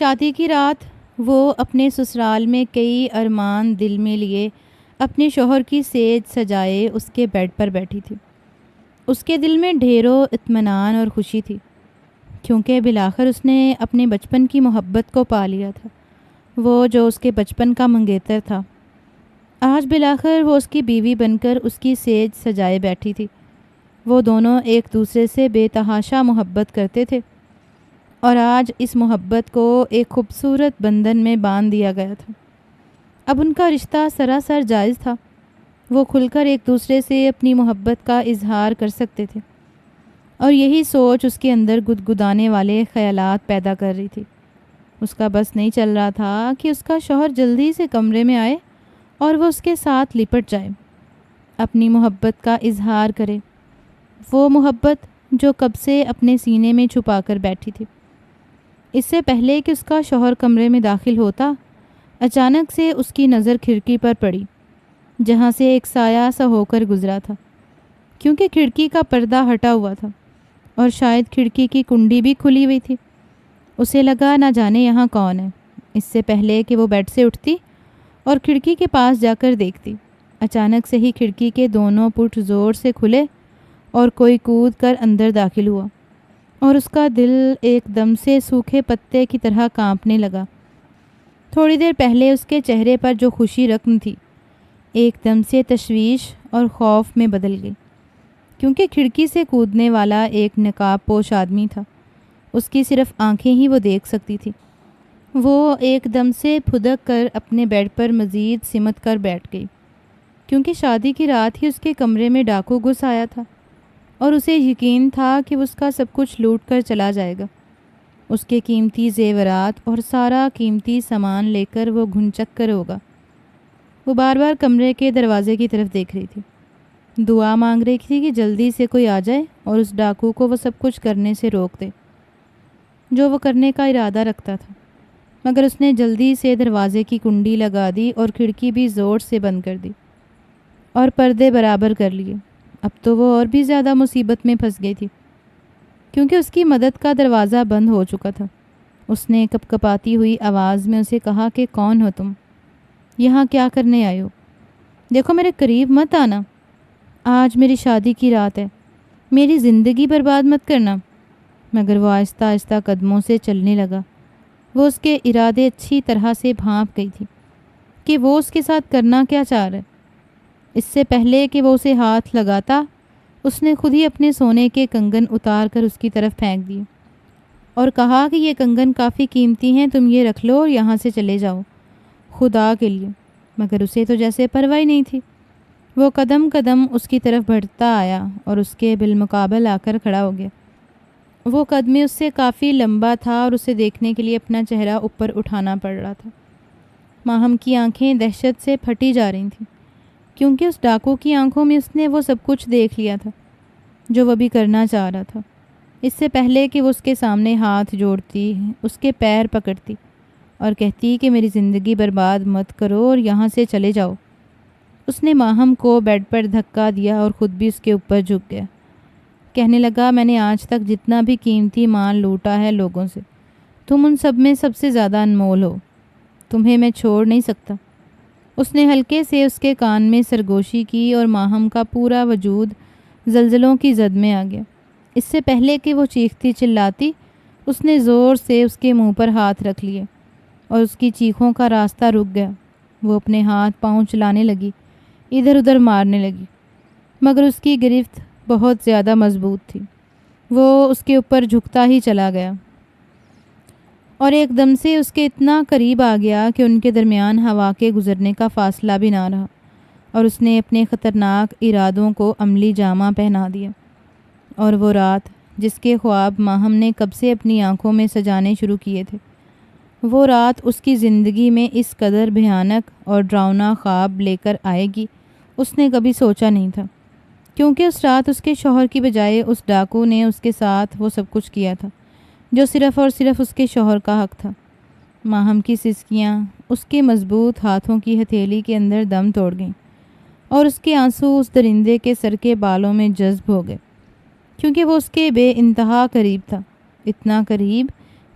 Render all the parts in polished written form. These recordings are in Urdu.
شادی کی رات وہ اپنے سسرال میں کئی ارمان دل میں لیے اپنے شوہر کی سیج سجائے اس کے بیڈ پر بیٹھی تھی۔ اس کے دل میں ڈھیروں اطمینان اور خوشی تھی، کیونکہ بالآخر اس نے اپنے بچپن کی محبت کو پا لیا تھا۔ وہ جو اس کے بچپن کا منگیتر تھا، آج بالآخر وہ اس کی بیوی بن کر اس کی سیج سجائے بیٹھی تھی۔ وہ دونوں ایک دوسرے سے بے تحاشا محبت کرتے تھے، اور آج اس محبت کو ایک خوبصورت بندھن میں باندھ دیا گیا تھا۔ اب ان کا رشتہ سراسر جائز تھا۔ وہ کھل کر ایک دوسرے سے اپنی محبت کا اظہار کر سکتے تھے، اور یہی سوچ اس کے اندر گدگدانے والے خیالات پیدا کر رہی تھی۔ اس کا بس نہیں چل رہا تھا کہ اس کا شوہر جلدی سے کمرے میں آئے اور وہ اس کے ساتھ لپٹ جائے، اپنی محبت کا اظہار کرے، وہ محبت جو کب سے اپنے سینے میں چھپا کر بیٹھی تھی۔ اس سے پہلے کہ اس کا شوہر کمرے میں داخل ہوتا، اچانک سے اس کی نظر کھڑکی پر پڑی، جہاں سے ایک سایہ سا ہو کر گزرا تھا، کیونکہ کھڑکی کا پردہ ہٹا ہوا تھا اور شاید کھڑکی کی کنڈی بھی کھلی ہوئی تھی۔ اسے لگا نہ جانے یہاں کون ہے۔ اس سے پہلے کہ وہ بیڈ سے اٹھتی اور کھڑکی کے پاس جا کر دیکھتی، اچانک سے ہی کھڑکی کے دونوں پٹ زور سے کھلے اور کوئی کود کر اندر داخل ہوا، اور اس کا دل ایک دم سے سوکھے پتے کی طرح کانپنے لگا۔ تھوڑی دیر پہلے اس کے چہرے پر جو خوشی رقم تھی، ایک دم سے تشویش اور خوف میں بدل گئی، کیونکہ کھڑکی سے کودنے والا ایک نقاب پوش آدمی تھا۔ اس کی صرف آنکھیں ہی وہ دیکھ سکتی تھی۔ وہ ایک دم سے پھدک کر اپنے بیڈ پر مزید سمٹ کر بیٹھ گئی، کیونکہ شادی کی رات ہی اس کے کمرے میں ڈاکو گھس آیا تھا، اور اسے یقین تھا کہ اس کا سب کچھ لوٹ کر چلا جائے گا۔ اس کے قیمتی زیورات اور سارا قیمتی سامان لے کر وہ گھنچک کر ہوگا۔ وہ بار بار کمرے کے دروازے کی طرف دیکھ رہی تھی، دعا مانگ رہی تھی کہ جلدی سے کوئی آ جائے اور اس ڈاکو کو وہ سب کچھ کرنے سے روک دے جو وہ کرنے کا ارادہ رکھتا تھا۔ مگر اس نے جلدی سے دروازے کی کنڈی لگا دی اور کھڑکی بھی زور سے بند کر دی اور پردے برابر کر لیے۔ اب تو وہ اور بھی زیادہ مصیبت میں پھنس گئی تھی، کیونکہ اس کی مدد کا دروازہ بند ہو چکا تھا۔ اس نے کپ کپاتی ہوئی آواز میں اسے کہا کہ کون ہو تم؟ یہاں کیا کرنے آئے ہو؟ دیکھو میرے قریب مت آنا، آج میری شادی کی رات ہے، میری زندگی برباد مت کرنا۔ مگر وہ آہستہ آہستہ قدموں سے چلنے لگا۔ وہ اس کے ارادے اچھی طرح سے بھانپ گئی تھی کہ وہ اس کے ساتھ کرنا کیا چاہ رہا ہے۔ اس سے پہلے کہ وہ اسے ہاتھ لگاتا، اس نے خود ہی اپنے سونے کے کنگن اتار کر اس کی طرف پھینک دیے اور کہا کہ یہ کنگن کافی قیمتی ہیں، تم یہ رکھ لو اور یہاں سے چلے جاؤ خدا کے لیے۔ مگر اسے تو جیسے پرواہ نہیں تھی۔ وہ قدم قدم اس کی طرف بڑھتا آیا اور اس کے بالمقابل آ کر کھڑا ہو گیا۔ وہ قدم اس سے کافی لمبا تھا اور اسے دیکھنے کے لیے اپنا چہرہ اوپر اٹھانا پڑ رہا تھا۔ ماہم کی آنکھیں دہشت سے پھٹی جا رہی تھیں، کیونکہ اس ڈاکو کی آنکھوں میں اس نے وہ سب کچھ دیکھ لیا تھا جو وہ بھی کرنا چاہ رہا تھا۔ اس سے پہلے کہ وہ اس کے سامنے ہاتھ جوڑتی، اس کے پیر پکڑتی اور کہتی کہ میری زندگی برباد مت کرو اور یہاں سے چلے جاؤ، اس نے ماہم کو بیڈ پر دھکا دیا اور خود بھی اس کے اوپر جھک گیا۔ کہنے لگا میں نے آج تک جتنا بھی قیمتی مال لوٹا ہے لوگوں سے، تم ان سب میں سب سے زیادہ انمول ہو، تمہیں میں چھوڑ نہیں سکتا۔ اس نے ہلکے سے اس کے کان میں سرگوشی کی اور ماہم کا پورا وجود زلزلوں کی زد میں آ گیا۔ اس سے پہلے کہ وہ چیختی چلاتی، اس نے زور سے اس کے منہ پر ہاتھ رکھ لیے اور اس کی چیخوں کا راستہ رک گیا۔ وہ اپنے ہاتھ پاؤں چلانے لگی، ادھر ادھر مارنے لگی، مگر اس کی گرفت بہت زیادہ مضبوط تھی۔ وہ اس کے اوپر جھکتا ہی چلا گیا اور ایک دم سے اس کے اتنا قریب آ گیا کہ ان کے درمیان ہوا کے گزرنے کا فاصلہ بھی نہ رہا، اور اس نے اپنے خطرناک ارادوں کو عملی جامہ پہنا دیا۔ اور وہ رات جس کے خواب ماہم نے کب سے اپنی آنکھوں میں سجانے شروع کیے تھے، وہ رات اس کی زندگی میں اس قدر بھیانک اور ڈراؤنا خواب لے کر آئے گی اس نے کبھی سوچا نہیں تھا، کیونکہ اس رات اس کے شوہر کی بجائے اس ڈاکو نے اس کے ساتھ وہ سب کچھ کیا تھا جو صرف اور صرف اس کے شوہر کا حق تھا۔ ماہم کی سسکیاں اس کے مضبوط ہاتھوں کی ہتھیلی کے اندر دم توڑ گئیں، اور اس کے آنسو اس درندے کے سر کے بالوں میں جذب ہو گئے، کیونکہ وہ اس کے بے انتہا قریب تھا، اتنا قریب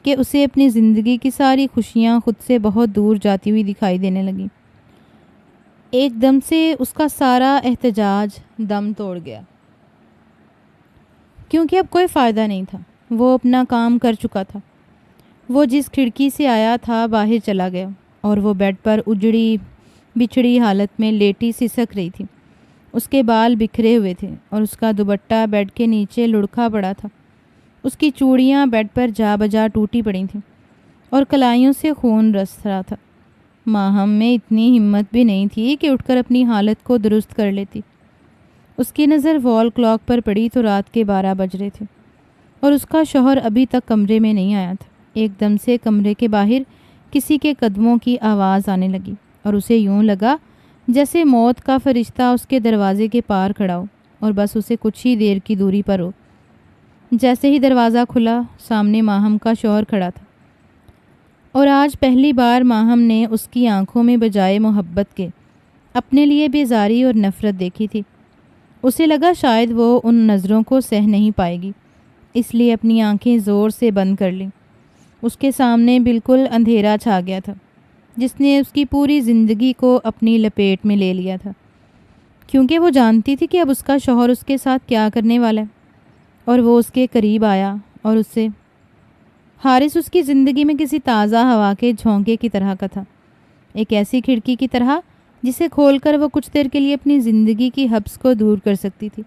کہ اسے اپنی زندگی کی ساری خوشیاں خود سے بہت دور جاتی ہوئی دکھائی دینے لگیں۔ ایک دم سے اس کا سارا احتجاج دم توڑ گیا، کیونکہ اب کوئی فائدہ نہیں تھا۔ وہ اپنا کام کر چکا تھا۔ وہ جس کھڑکی سے آیا تھا باہر چلا گیا، اور وہ بیڈ پر اجڑی بچھڑی حالت میں لیٹی سسک رہی تھی۔ اس کے بال بکھرے ہوئے تھے اور اس کا دوپٹہ بیڈ کے نیچے لڑکھا پڑا تھا۔ اس کی چوڑیاں بیڈ پر جا بجا ٹوٹی پڑی تھیں اور کلائیوں سے خون رس رہا تھا۔ ماہم میں اتنی ہمت بھی نہیں تھی کہ اٹھ کر اپنی حالت کو درست کر لیتی۔ اس کی نظر وال کلاک پر پڑی تو رات کے 12 بج رہے تھے اور اس کا شوہر ابھی تک کمرے میں نہیں آیا تھا۔ ایک دم سے کمرے کے باہر کسی کے قدموں کی آواز آنے لگی اور اسے یوں لگا جیسے موت کا فرشتہ اس کے دروازے کے پار کھڑا ہو اور بس اسے کچھ ہی دیر کی دوری پر ہو۔ جیسے ہی دروازہ کھلا، سامنے ماہم کا شوہر کھڑا تھا، اور آج پہلی بار ماہم نے اس کی آنکھوں میں بجائے محبت کے اپنے لیے بیزاری اور نفرت دیکھی تھی۔ اسے لگا شاید وہ ان نظروں کو سہ نہیں پائے گی، اس لیے اپنی آنکھیں زور سے بند کر لیں۔ اس کے سامنے بالکل اندھیرا چھا گیا تھا جس نے اس کی پوری زندگی کو اپنی لپیٹ میں لے لیا تھا، کیونکہ وہ جانتی تھی کہ اب اس کا شوہر اس کے ساتھ کیا کرنے والا ہے۔ اور وہ اس کے قریب آیا اور اس سے حارث اس کی زندگی میں کسی تازہ ہوا کے جھونکے کی طرح کا تھا، ایک ایسی کھڑکی کی طرح جسے کھول کر وہ کچھ دیر کے لیے اپنی زندگی کی حبس کو دور کر سکتی تھی۔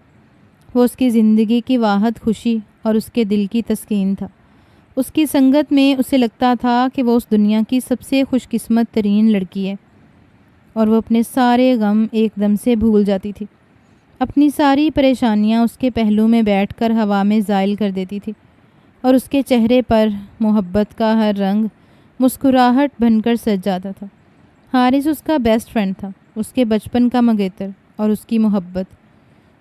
وہ اس کی زندگی کی واحد خوشی اور اس کے دل کی تسکین تھا۔ اس کی سنگت میں اسے لگتا تھا کہ وہ اس دنیا کی سب سے خوش قسمت ترین لڑکی ہے، اور وہ اپنے سارے غم ایک دم سے بھول جاتی تھی۔ اپنی ساری پریشانیاں اس کے پہلو میں بیٹھ کر ہوا میں زائل کر دیتی تھی، اور اس کے چہرے پر محبت کا ہر رنگ مسکراہٹ بن کر سج جاتا تھا۔ حارث اس کا بیسٹ فرینڈ تھا، اس کے بچپن کا منگیتر، اور اس کی محبت،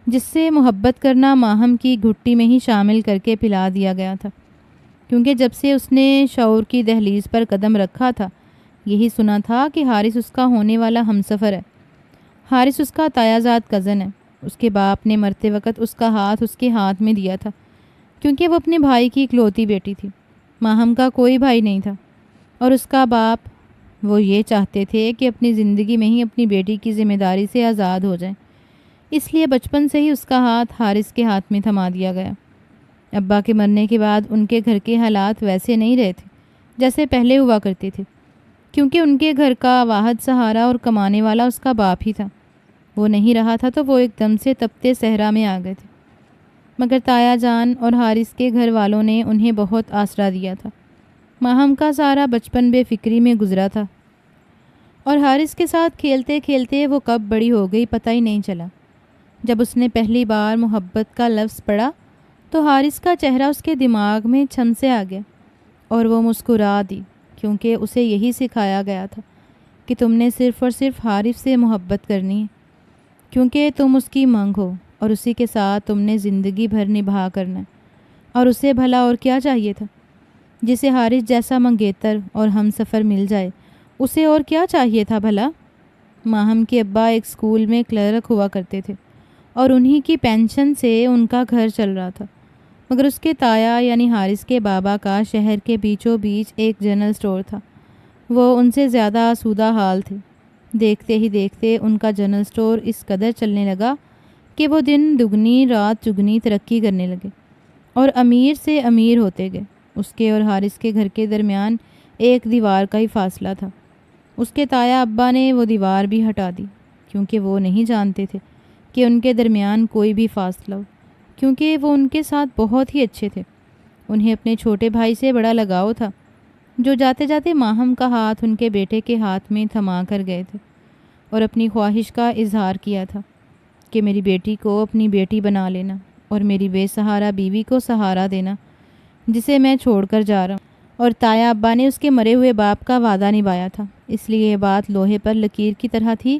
جس سے محبت کرنا ماہم کی گھٹی میں ہی شامل کر کے پلا دیا گیا تھا، کیونکہ جب سے اس نے شعور کی دہلیز پر قدم رکھا تھا یہی سنا تھا کہ حارث اس کا ہونے والا ہمسفر ہے۔ حارث اس کا تایازاد کزن ہے۔ اس کے باپ نے مرتے وقت اس کا ہاتھ اس کے ہاتھ میں دیا تھا، کیونکہ وہ اپنے بھائی کی اکلوتی بیٹی تھی۔ ماہم کا کوئی بھائی نہیں تھا، اور اس کا باپ وہ یہ چاہتے تھے کہ اپنی زندگی میں ہی اپنی بیٹی کی ذمہ داری سے آزاد ہو جائیں، اس لیے بچپن سے ہی اس کا ہاتھ حارث کے ہاتھ میں تھما دیا گیا۔ ابا کے مرنے کے بعد ان کے گھر کے حالات ویسے نہیں رہے تھے جیسے پہلے ہوا کرتے تھے، کیونکہ ان کے گھر کا واحد سہارا اور کمانے والا اس کا باپ ہی تھا۔ وہ نہیں رہا تھا تو وہ ایک دم سے تپتے صحرا میں آ گئے تھے، مگر تایا جان اور حارث کے گھر والوں نے انہیں بہت آسرا دیا تھا۔ ماہم کا سارا بچپن بے فکری میں گزرا تھا، اور حارث کے ساتھ کھیلتے کھیلتے وہ کب بڑی ہو گئی پتہ ہی نہیں چلا۔ جب اس نے پہلی بار محبت کا لفظ پڑھا تو حارث کا چہرہ اس کے دماغ میں چھم سے آ گیا، اور وہ مسکرا دی، کیونکہ اسے یہی سکھایا گیا تھا کہ تم نے صرف اور صرف حارث سے محبت کرنی ہے، کیونکہ تم اس کی منگ ہو اور اسی کے ساتھ تم نے زندگی بھر نبھا کرنا ہے۔ اور اسے بھلا اور کیا چاہیے تھا؟ جسے حارث جیسا منگیتر اور ہم سفر مل جائے، اسے اور کیا چاہیے تھا بھلا؟ ماہم کے ابا ایک اسکول میں کلرک ہوا کرتے تھے، اور انہی کی پینشن سے ان کا گھر چل رہا تھا، مگر اس کے تایا یعنی حارث کے بابا کا شہر کے بیچوں بیچ ایک جنرل سٹور تھا۔ وہ ان سے زیادہ آسودہ حال تھے۔ دیکھتے ہی دیکھتے ان کا جنرل سٹور اس قدر چلنے لگا کہ وہ دن دگنی رات چگنی ترقی کرنے لگے اور امیر سے امیر ہوتے گئے۔ اس کے اور حارث کے گھر کے درمیان ایک دیوار کا ہی فاصلہ تھا۔ اس کے تایا ابا نے وہ دیوار بھی ہٹا دی، کیونکہ وہ نہیں جانتے تھے کہ ان کے درمیان کوئی بھی فاصلہ ہو، کیونکہ وہ ان کے ساتھ بہت ہی اچھے تھے۔ انہیں اپنے چھوٹے بھائی سے بڑا لگاؤ تھا، جو جاتے جاتے ماہم کا ہاتھ ان کے بیٹے کے ہاتھ میں تھما کر گئے تھے، اور اپنی خواہش کا اظہار کیا تھا کہ میری بیٹی کو اپنی بیٹی بنا لینا اور میری بے سہارا بیوی کو سہارا دینا جسے میں چھوڑ کر جا رہا ہوں۔ اور تایا ابا نے اس کے مرے ہوئے باپ کا وعدہ نبھایا تھا، اس لیے یہ بات لوہے پر لکیر کی طرح تھی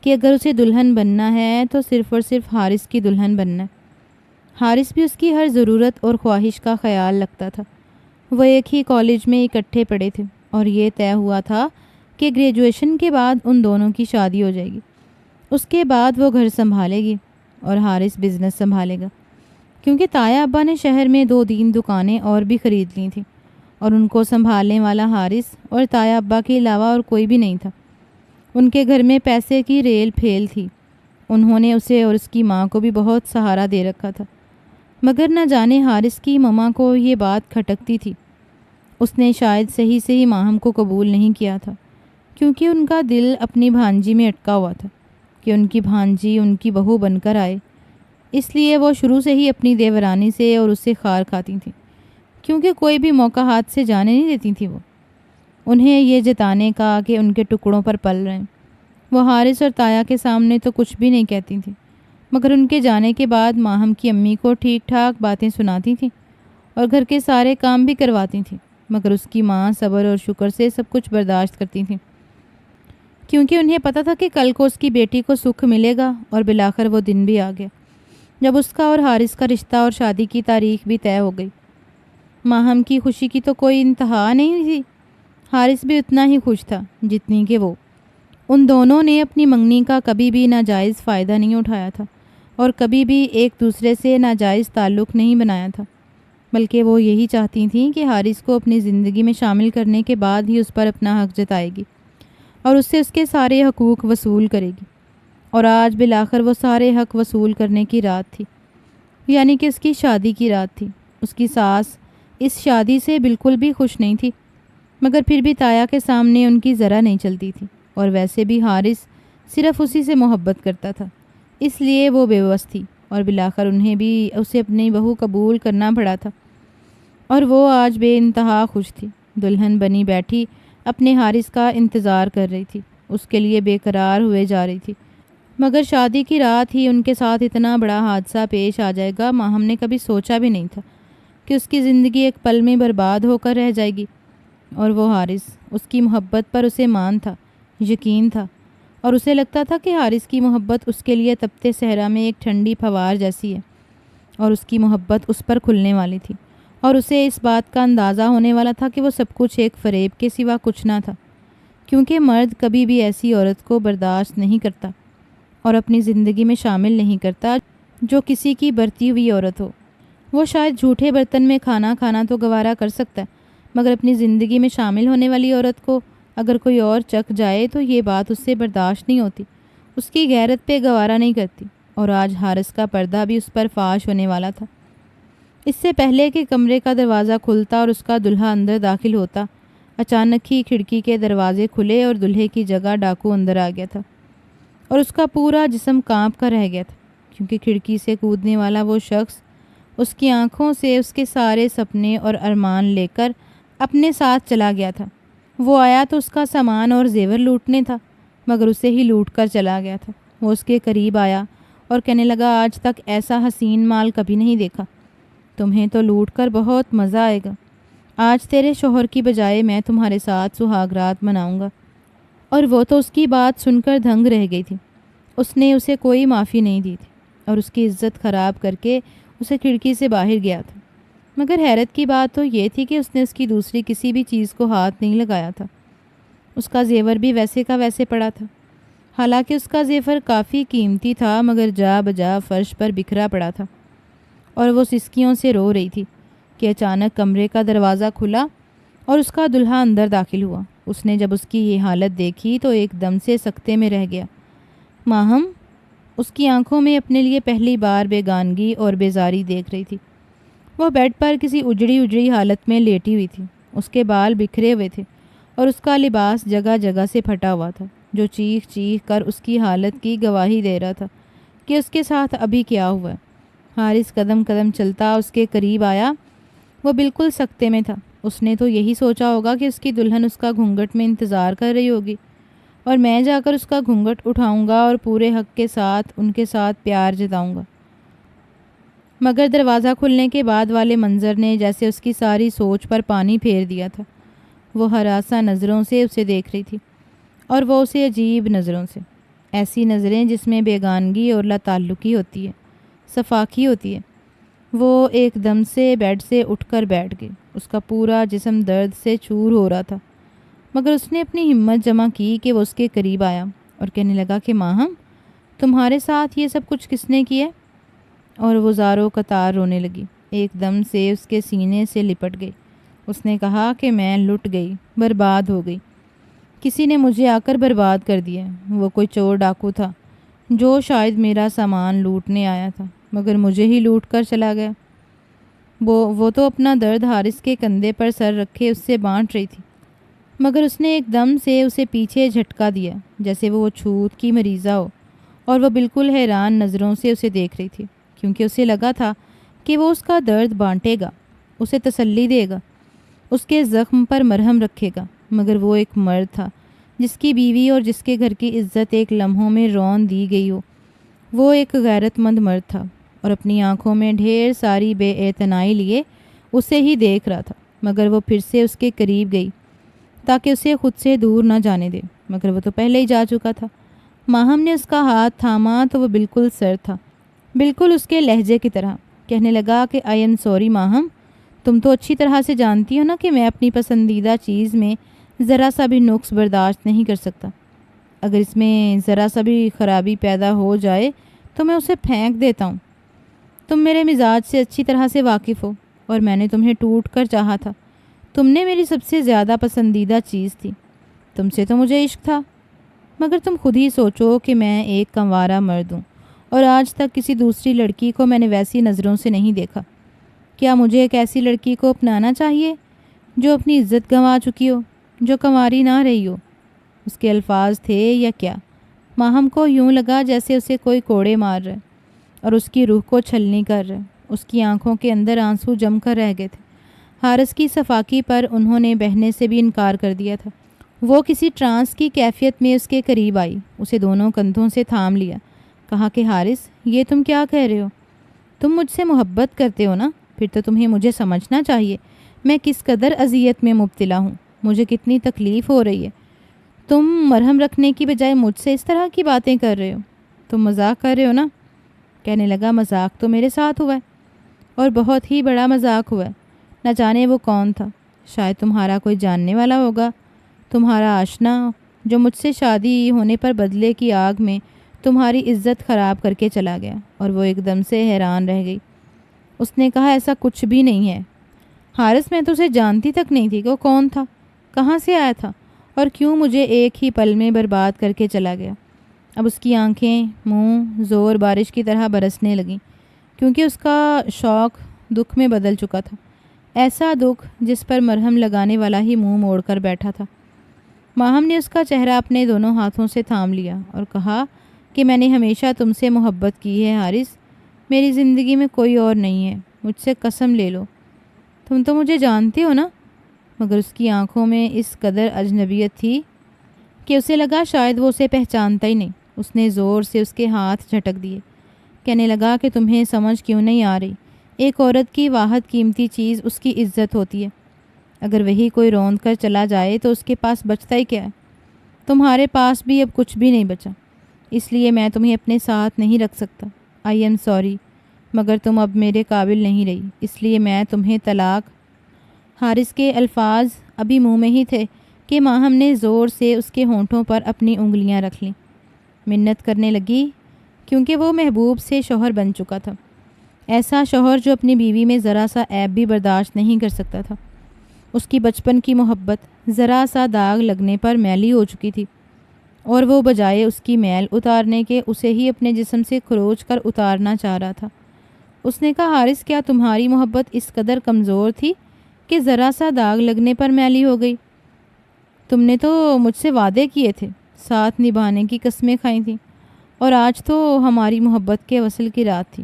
کہ اگر اسے دلہن بننا ہے تو صرف اور صرف حارث کی دلہن بننا ہے۔ حارث بھی اس کی ہر ضرورت اور خواہش کا خیال رکھتا تھا۔ وہ ایک ہی کالج میں اکٹھے پڑھے تھے، اور یہ طے ہوا تھا کہ گریجویشن کے بعد ان دونوں کی شادی ہو جائے گی۔ اس کے بعد وہ گھر سنبھالے گی اور حارث بزنس سنبھالے گا، کیونکہ تایا ابا نے شہر میں 2 دکانیں اور بھی خرید لی تھیں، اور ان کو سنبھالنے والا حارث اور تایا ابا کے علاوہ اور کوئی بھی نہیں تھا۔ ان کے گھر میں پیسے کی ریل پھیل تھی۔ انہوں نے اسے اور اس کی ماں کو بھی بہت سہارا دے رکھا تھا، مگر نہ جانے حارث کی ماما کو یہ بات کھٹکتی تھی۔ اس نے شاید صحیح سے ہی ماہم کو قبول نہیں کیا تھا، کیونکہ ان کا دل اپنی بھانجی میں اٹکا ہوا تھا کہ ان کی بھانجی ان کی بہو بن کر آئے۔ اس لیے وہ شروع سے ہی اپنی دیورانی سے اور اس سے خار کھاتی تھیں، کیونکہ کوئی بھی موقع ہاتھ سے جانے نہیں دیتی تھی وہ، انہیں یہ جتانے کا کہ ان کے ٹکڑوں پر پل رہے ہیں۔ وہ حارث اور تایا کے سامنے تو کچھ بھی نہیں کہتی تھیں، مگر ان کے جانے کے بعد ماہم کی امی کو ٹھیک ٹھاک باتیں سناتی تھیں اور گھر کے سارے کام بھی کرواتی تھیں، مگر اس کی ماں صبر اور شکر سے سب کچھ برداشت کرتی تھیں، کیونکہ انہیں پتہ تھا کہ کل کو اس کی بیٹی کو سکھ ملے گا۔ اور بالآخر وہ دن بھی آ گیا جب اس کا اور حارث کا رشتہ اور شادی کی تاریخ بھی طے ہو گئی۔ ماہم کی خوشی کی تو کوئی انتہا نہیں تھی، حارث بھی اتنا ہی خوش تھا جتنی کہ وہ۔ ان دونوں نے اپنی منگنی کا کبھی بھی ناجائز فائدہ نہیں اٹھایا تھا اور کبھی بھی ایک دوسرے سے ناجائز تعلق نہیں بنایا تھا، بلکہ وہ یہی چاہتی تھیں کہ حارث کو اپنی زندگی میں شامل کرنے کے بعد ہی اس پر اپنا حق جتائے گی اور اس سے اس کے سارے حقوق وصول کرے گی۔ اور آج بالآخر وہ سارے حق وصول کرنے کی رات تھی، یعنی کہ اس کی شادی کی رات تھی۔ اس کی ساس اس شادی سے بالکل بھی خوش نہیں تھی، مگر پھر بھی تایا کے سامنے ان کی ذرا نہیں چلتی تھی، اور ویسے بھی حارث صرف اسی سے محبت کرتا تھا، اس لیے وہ بے بس تھی، اور بالآخر انہیں بھی اسے اپنی بہو قبول کرنا پڑا تھا۔ اور وہ آج بے انتہا خوش تھی، دلہن بنی بیٹھی اپنے حارث کا انتظار کر رہی تھی، اس کے لیے بے قرار ہوئے جا رہی تھی۔ مگر شادی کی رات ہی ان کے ساتھ اتنا بڑا حادثہ پیش آ جائے گا، ہم نے کبھی سوچا بھی نہیں تھا کہ اس کی زندگی ایک پل میں برباد ہو کر رہ جائے گی۔ اور وہ حارث، اس کی محبت پر اسے مان تھا، یقین تھا، اور اسے لگتا تھا کہ حارث کی محبت اس کے لیے تپتے صحرا میں ایک ٹھنڈی پھوار جیسی ہے، اور اس کی محبت اس پر کھلنے والی تھی، اور اسے اس بات کا اندازہ ہونے والا تھا کہ وہ سب کچھ ایک فریب کے سوا کچھ نہ تھا، کیونکہ مرد کبھی بھی ایسی عورت کو برداشت نہیں کرتا اور اپنی زندگی میں شامل نہیں کرتا جو کسی کی برتی ہوئی عورت ہو۔ وہ شاید جھوٹے برتن میں کھانا کھانا تو گوارا کر سکتا ہے، مگر اپنی زندگی میں شامل ہونے والی عورت کو اگر کوئی اور چکھ جائے تو یہ بات اس سے برداشت نہیں ہوتی، اس کی غیرت پہ گوارا نہیں کرتی۔ اور آج حارث کا پردہ بھی اس پر فاش ہونے والا تھا۔ اس سے پہلے کہ کمرے کا دروازہ کھلتا اور اس کا دلہا اندر داخل ہوتا، اچانک ہی کھڑکی کے دروازے کھلے اور دلہے کی جگہ ڈاکو اندر آ گیا تھا، اور اس کا پورا جسم کانپ کر رہ گیا تھا، کیونکہ کھڑکی سے کودنے والا وہ شخص اس کی آنکھوں سے اس کے سارے سپنے اور ارمان لے کر اپنے ساتھ چلا گیا تھا۔ وہ آیا تو اس کا سامان اور زیور لوٹنے تھا، مگر اسے ہی لوٹ کر چلا گیا تھا۔ وہ اس کے قریب آیا اور کہنے لگا، آج تک ایسا حسین مال کبھی نہیں دیکھا، تمہیں تو لوٹ کر بہت مزہ آئے گا۔ آج تیرے شوہر کی بجائے میں تمہارے ساتھ سہاگ رات مناؤں گا۔ اور وہ تو اس کی بات سن کر دھنگ رہ گئی تھی، اس نے اسے کوئی معافی نہیں دی تھی اور اس کی عزت خراب کر کے اسے کھڑکی سے باہر گیا تھا۔ مگر حیرت کی بات تو یہ تھی کہ اس نے اس کی دوسری کسی بھی چیز کو ہاتھ نہیں لگایا تھا، اس کا زیور بھی ویسے کا ویسے پڑا تھا، حالانکہ اس کا زیور کافی قیمتی تھا، مگر جا بجا فرش پر بکھرا پڑا تھا۔ اور وہ سسکیوں سے رو رہی تھی کہ اچانک کمرے کا دروازہ کھلا اور اس کا دلہا اندر داخل ہوا۔ اس نے جب اس کی یہ حالت دیکھی تو ایک دم سے سکتے میں رہ گیا۔ ماہم اس کی آنکھوں میں اپنے لیے پہلی بار بیگانگی اور بیزاری دیکھ رہی تھی۔ وہ بیڈ پر کسی اجڑی حالت میں لیٹی ہوئی تھی، اس کے بال بکھرے ہوئے تھے اور اس کا لباس جگہ جگہ سے پھٹا ہوا تھا، جو چیخ چیخ کر اس کی حالت کی گواہی دے رہا تھا کہ اس کے ساتھ ابھی کیا ہوا ہے۔ حارث قدم قدم چلتا اس کے قریب آیا، وہ بالکل سکتے میں تھا۔ اس نے تو یہی سوچا ہوگا کہ اس کی دلہن اس کا گھونگھٹ میں انتظار کر رہی ہوگی اور میں جا کر اس کا گھونگھٹ اٹھاؤں گا اور پورے حق کے ساتھ ان کے ساتھ پیار جتاؤں گا۔ مگر دروازہ کھلنے کے بعد والے منظر نے جیسے اس کی ساری سوچ پر پانی پھیر دیا تھا۔ وہ ہراساں نظروں سے اسے دیکھ رہی تھی، اور وہ اسے عجیب نظروں سے، ایسی نظریں جس میں بیگانگی اور لا تعلقی ہوتی ہے، صفاقی ہوتی ہے۔ وہ ایک دم سے بیڈ سے اٹھ کر بیٹھ گئی، اس کا پورا جسم درد سے چور ہو رہا تھا، مگر اس نے اپنی ہمت جمع کی کہ وہ اس کے قریب آیا اور کہنے لگا کہ ماہم، تمہارے ساتھ یہ سب کچھ کس نے کیا؟ اور وہ زاروں قطار رونے لگی، ایک دم سے اس کے سینے سے لپٹ گئی اس نے کہا کہ میں لٹ گئی، برباد ہو گئی۔ کسی نے مجھے آ کر برباد کر دیا۔ وہ کوئی چور ڈاکو تھا جو شاید میرا سامان لوٹنے آیا تھا، مگر مجھے ہی لوٹ کر چلا گیا۔ وہ تو اپنا درد حارث کے کندھے پر سر رکھے اس سے بانٹ رہی تھی، مگر اس نے ایک دم سے اسے پیچھے جھٹکا دیا جیسے وہ چھوت کی مریضہ ہو، اور وہ بالکل حیران نظروں سے اسے دیکھ رہی تھی، کیونکہ اسے لگا تھا کہ وہ اس کا درد بانٹے گا، اسے تسلی دے گا، اس کے زخم پر مرہم رکھے گا۔ مگر وہ ایک مرد تھا جس کی بیوی اور جس کے گھر کی عزت ایک لمحوں میں رون دی گئی ہو۔ وہ ایک غیرت مند مرد تھا اور اپنی آنکھوں میں ڈھیر ساری بے اعتنائی لیے اسے ہی دیکھ رہا تھا، مگر وہ پھر سے اس کے قریب گئی تاکہ اسے خود سے دور نہ جانے دے، مگر وہ تو پہلے ہی جا چکا تھا۔ ماہم نے اس کا ہاتھ تھاما تو وہ بالکل سر تھا، بالکل اس کے لہجے کی طرح۔ کہنے لگا کہ آئی ایم سوری ماہم، تم تو اچھی طرح سے جانتی ہو نا کہ میں اپنی پسندیدہ چیز میں ذرا سا بھی نقص برداشت نہیں کر سکتا۔ اگر اس میں ذرا سا بھی خرابی پیدا ہو جائے تو میں اسے پھینک دیتا ہوں۔ تم میرے مزاج سے اچھی طرح سے واقف ہو، اور میں نے تمہیں ٹوٹ کر چاہا تھا۔ تم نے میری سب سے زیادہ پسندیدہ چیز تھی، تم سے تو مجھے عشق تھا، مگر تم خود ہی سوچو کہ میں ایک کنوارا مرد ہوں، اور آج تک کسی دوسری لڑکی کو میں نے ویسی نظروں سے نہیں دیکھا۔ کیا مجھے ایک ایسی لڑکی کو اپنانا چاہیے جو اپنی عزت گنوا چکی ہو، جو کنواری نہ رہی ہو؟ اس کے الفاظ تھے یا کیا؟ ماہم کو یوں لگا جیسے اسے کوئی کوڑے مار رہے اور اس کی روح کو چھلنی کر رہے۔ اس کی آنکھوں کے اندر آنسو جم کر رہ گئے تھے۔ حارث کی صفاکی پر انہوں نے بہنے سے بھی انکار کر دیا تھا۔ وہ کسی ٹرانس کی کیفیت میں اس کے قریب آئی، اسے دونوں کندھوں سے تھام لیا، کہا کہ حارث، یہ تم کیا کہہ رہے ہو؟ تم مجھ سے محبت کرتے ہو نا؟ پھر تو تمہیں مجھے سمجھنا چاہیے میں کس قدر اذیت میں مبتلا ہوں، مجھے کتنی تکلیف ہو رہی ہے۔ تم مرہم رکھنے کی بجائے مجھ سے اس طرح کی باتیں کر رہے ہو، تم مذاق کر رہے ہو نا؟ کہنے لگا مذاق تو میرے ساتھ ہوا ہے، اور بہت ہی بڑا مذاق ہوا ہے۔ نہ جانے وہ کون تھا، شاید تمہارا کوئی جاننے والا ہوگا، تمہارا آشنا جو مجھ سے شادی ہونے پر بدلے کی آگ میں تمہاری عزت خراب کر کے چلا گیا۔ اور وہ ایک دم سے حیران رہ گئی۔ اس نے کہا ایسا کچھ بھی نہیں ہے حارث، میں تو اسے جانتی تک نہیں تھی کہ وہ کون تھا، کہاں سے آیا تھا، اور کیوں مجھے ایک ہی پل میں برباد کر کے چلا گیا۔ اب اس کی آنکھیں، منہ زور بارش کی طرح برسنے لگیں، کیونکہ اس کا شوق دکھ میں بدل چکا تھا، ایسا دکھ جس پر مرہم لگانے والا ہی منہ موڑ کر بیٹھا تھا۔ ماہم نے اس کا چہرہ اپنے دونوں ہاتھوں سے تھام لیا اور کہا کہ میں نے ہمیشہ تم سے محبت کی ہے حارث، میری زندگی میں کوئی اور نہیں ہے، مجھ سے قسم لے لو، تم تو مجھے جانتے ہو نا؟ مگر اس کی آنکھوں میں اس قدر اجنبیت تھی کہ اسے لگا شاید وہ اسے پہچانتا ہی نہیں۔ اس نے زور سے اس کے ہاتھ جھٹک دیے، کہنے لگا کہ تمہیں سمجھ کیوں نہیں آ رہی، ایک عورت کی واحد قیمتی چیز اس کی عزت ہوتی ہے، اگر وہی کوئی روند کر چلا جائے تو اس کے پاس بچتا ہی کیا ہے؟ تمہارے پاس بھی اب کچھ بھی نہیں بچا، اس لیے میں تمہیں اپنے ساتھ نہیں رکھ سکتا۔ آئی ایم سوری، مگر تم اب میرے قابل نہیں رہی، اس لیے میں تمہیں طلاق۔ حارث کے الفاظ ابھی منہ میں ہی تھے کہ ماہم نے زور سے اس کے ہونٹوں پر اپنی انگلیاں رکھ لیں، منت کرنے لگی، کیونکہ وہ محبوب سے شوہر بن چکا تھا، ایسا شوہر جو اپنی بیوی میں ذرا سا عیب بھی برداشت نہیں کر سکتا تھا۔ اس کی بچپن کی محبت ذرا سا داغ لگنے پر میلی ہو چکی تھی، اور وہ بجائے اس کی میل اتارنے کے اسے ہی اپنے جسم سے کھروچ کر اتارنا چاہ رہا تھا۔ اس نے کہا حارث، کیا تمہاری محبت اس قدر کمزور تھی کہ ذرا سا داغ لگنے پر میلی ہو گئی؟ تم نے تو مجھ سے وعدے کیے تھے، ساتھ نبھانے کی قسمیں کھائی تھیں، اور آج تو ہماری محبت کے وصل کی رات تھی،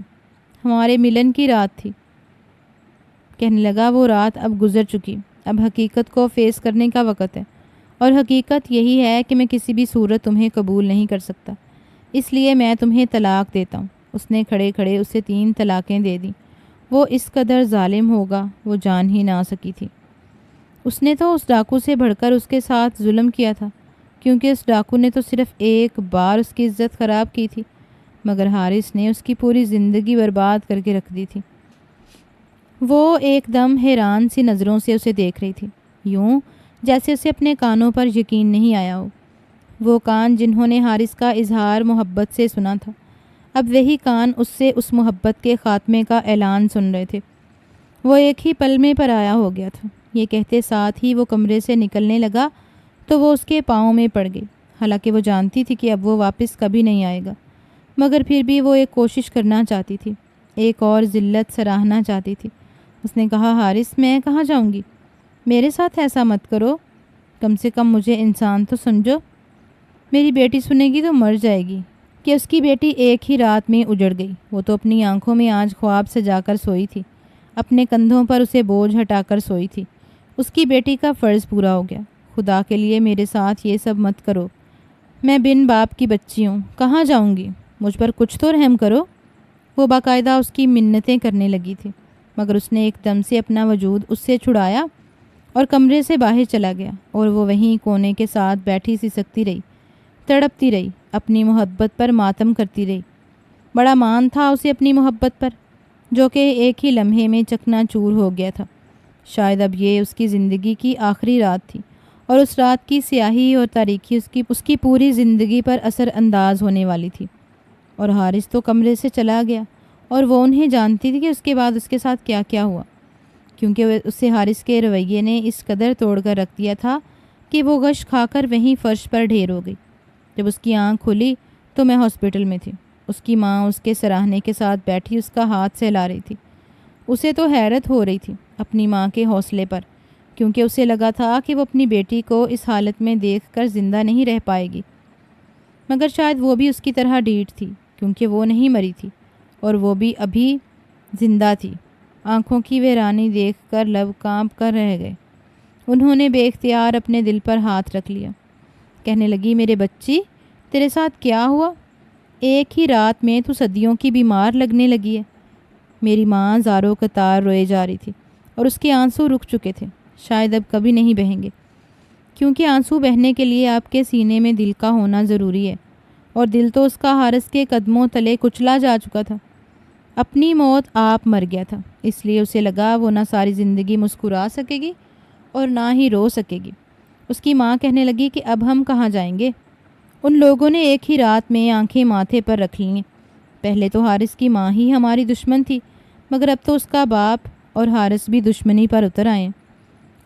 ہمارے ملن کی رات تھی۔ کہنے لگا وہ رات اب گزر چکی، اب حقیقت کو فیس کرنے کا وقت ہے، اور حقیقت یہی ہے کہ میں کسی بھی صورت تمہیں قبول نہیں کر سکتا، اس لیے میں تمہیں طلاق دیتا ہوں۔ اس نے کھڑے کھڑے اسے 3 طلاقیں دے دیں۔ وہ اس قدر ظالم ہوگا وہ جان ہی نہ سکی تھی۔ اس نے تو اس ڈاکو سے بڑھ کر اس کے ساتھ ظلم کیا تھا، کیونکہ اس ڈاکو نے تو صرف ایک بار اس کی عزت خراب کی تھی، مگر حارث نے اس کی پوری زندگی برباد کر کے رکھ دی تھی۔ وہ ایک دم حیران سی نظروں سے اسے دیکھ رہی تھی، یوں جیسے اسے اپنے کانوں پر یقین نہیں آیا ہو۔ وہ کان جنہوں نے حارث کا اظہار محبت سے سنا تھا، اب وہی کان اس سے اس محبت کے خاتمے کا اعلان سن رہے تھے۔ وہ ایک ہی پل میں پرایا ہو گیا تھا۔ یہ کہتے ساتھ ہی وہ کمرے سے نکلنے لگا تو وہ اس کے پاؤں میں پڑ گئی، حالانکہ وہ جانتی تھی کہ اب وہ واپس کبھی نہیں آئے گا، مگر پھر بھی وہ ایک کوشش کرنا چاہتی تھی، ایک اور ذلت سراہنا چاہتی تھی۔ اس نے کہا، حارث میں کہاں جاؤں گی؟ میرے ساتھ ایسا مت کرو، کم سے کم مجھے انسان تو سمجھو۔ میری بیٹی سنے گی تو مر جائے گی۔ کہ اس کی بیٹی ایک ہی رات میں اجڑ گئی۔ وہ تو اپنی آنکھوں میں آج خواب سجا کر سوئی تھی، اپنے کندھوں پر اسے بوجھ ہٹا کر سوئی تھی۔ اس کی بیٹی کا فرض پورا ہو گیا۔ خدا کے لیے میرے ساتھ یہ سب مت کرو، میں بن باپ کی بچی ہوں، کہاں جاؤں گی؟ مجھ پر کچھ تو رحم کرو۔ وہ باقاعدہ اس کی منتیں کرنے لگی تھی، مگر اس نے ایک دم سے اپنا وجود اس سے چھڑایا اور کمرے سے باہر چلا گیا، اور وہ وہیں کونے کے ساتھ بیٹھی سی سکتی رہی، تڑپتی رہی، اپنی محبت پر ماتم کرتی رہی۔ بڑا مان تھا اسے اپنی محبت پر، جو کہ ایک ہی لمحے میں چکنا چور ہو گیا تھا۔ شاید اب یہ اس کی زندگی کی آخری رات تھی، اور اس رات کی سیاہی اور تاریکی اس کی پوری زندگی پر اثر انداز ہونے والی تھی۔ اور حارث تو کمرے سے چلا گیا، اور وہ انہیں جانتی تھی کہ اس کے بعد اس کے ساتھ کیا کیا ہوا، کیونکہ اسے حارث کے رویے نے اس قدر توڑ کر رکھ دیا تھا کہ وہ غش کھا کر وہیں فرش پر ڈھیر ہو گئی۔ جب اس کی آنکھ کھلی تو میں ہاسپٹل میں تھی۔ اس کی ماں اس کے سراہنے کے ساتھ بیٹھی اس کا ہاتھ سہلا رہی تھی۔ اسے تو حیرت ہو رہی تھی اپنی ماں کے حوصلے پر، کیونکہ اسے لگا تھا کہ وہ اپنی بیٹی کو اس حالت میں دیکھ کر زندہ نہیں رہ پائے گی، مگر شاید وہ بھی اس کی طرح ڈھیٹ تھی، کیونکہ وہ نہیں مری تھی، اور وہ بھی ابھی زندہ تھی۔ آنکھوں کی ویرانی دیکھ کر لب کانپ کر رہ گئے۔ انہوں نے بے اختیار اپنے دل پر ہاتھ رکھ لیا۔ کہنے لگی، میرے بچی، تیرے ساتھ کیا ہوا؟ ایک ہی رات میں تو صدیوں کی بیمار لگنے لگی ہے۔ میری ماں زاروں قطار روئے جا رہی تھی، اور اس کے آنسو رک چکے تھے، شاید اب کبھی نہیں بہیں گے، کیونکہ آنسو بہنے کے لیے آپ کے سینے میں دل کا ہونا ضروری ہے، اور دل تو اس کا حارث کے قدموں تلے کچلا جا چکا تھا۔ اپنی موت آپ مر گیا تھا، اس لیے اسے لگا وہ نہ ساری زندگی مسکرا سکے گی اور نہ ہی رو سکے گی۔ اس کی ماں کہنے لگی کہ اب ہم کہاں جائیں گے؟ ان لوگوں نے ایک ہی رات میں آنکھیں ماتھے پر رکھ لیں۔ پہلے تو حارث کی ماں ہی ہماری دشمن تھی، مگر اب تو اس کا باپ اور حارث بھی دشمنی پر اتر آئے،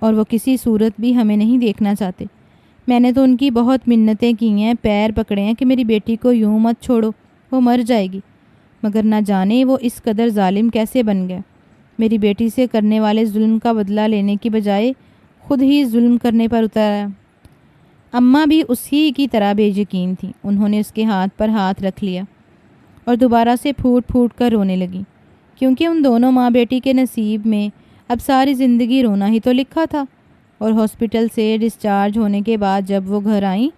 اور وہ کسی صورت بھی ہمیں نہیں دیکھنا چاہتے۔ میں نے تو ان کی بہت منتیں کی ہیں، پیر پکڑے ہیں کہ میری بیٹی کو یوں مت چھوڑو، وہ مر جائے گی، مگر نہ جانے وہ اس قدر ظالم کیسے بن گیا۔ میری بیٹی سے کرنے والے ظلم کا بدلہ لینے کی بجائے خود ہی ظلم کرنے پر اتر آیا۔ اماں بھی اسی کی طرح بے یقین تھیں۔ انہوں نے اس کے ہاتھ پر ہاتھ رکھ لیا اور دوبارہ سے پھوٹ پھوٹ کر رونے لگیں، کیونکہ ان دونوں ماں بیٹی کے نصیب میں اب ساری زندگی رونا ہی تو لکھا تھا۔ اور ہاسپٹل سے ڈسچارج ہونے کے بعد جب وہ گھر آئیں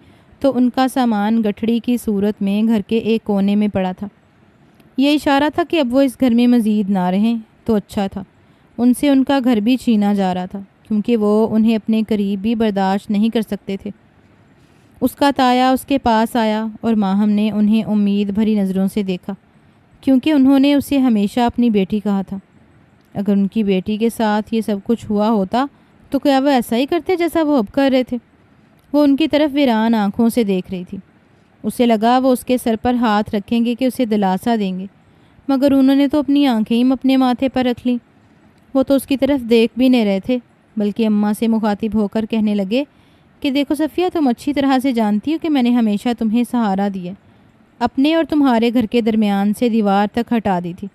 تو ان کا سامان گٹھڑی کی صورت میں گھر کے ایک کونے میں پڑا تھا۔ یہ اشارہ تھا کہ اب وہ اس گھر میں مزید نہ رہیں تو اچھا تھا۔ ان سے ان کا گھر بھی چھینا جا رہا تھا، کیونکہ وہ انہیں اپنے قریب بھی برداشت نہیں کر سکتے تھے۔ اس کا تایا اس کے پاس آیا، اور ماہم نے انہیں امید بھری نظروں سے دیکھا، کیونکہ انہوں نے اسے ہمیشہ اپنی بیٹی کہا تھا۔ اگر ان کی بیٹی کے ساتھ یہ سب کچھ ہوا ہوتا تو کیا وہ ایسا ہی کرتے جیسا وہ اب کر رہے تھے؟ وہ ان کی طرف ویران آنکھوں سے دیکھ رہی تھی۔ اسے لگا وہ اس کے سر پر ہاتھ رکھیں گے کہ اسے دلاسا دیں گے، مگر انہوں نے تو اپنی آنکھیں ہی اپنے ماتھے پر رکھ لیں۔ وہ تو اس کی طرف دیکھ بھی نہیں رہے تھے، بلکہ اماں سے مخاطب ہو کر کہنے لگے کہ دیکھو صفیہ، تم اچھی طرح سے جانتی ہو کہ میں نے ہمیشہ تمہیں سہارا دیا، اپنے اور تمہارے گھر کے درمیان سے دیوار تک ہٹا دی تھی،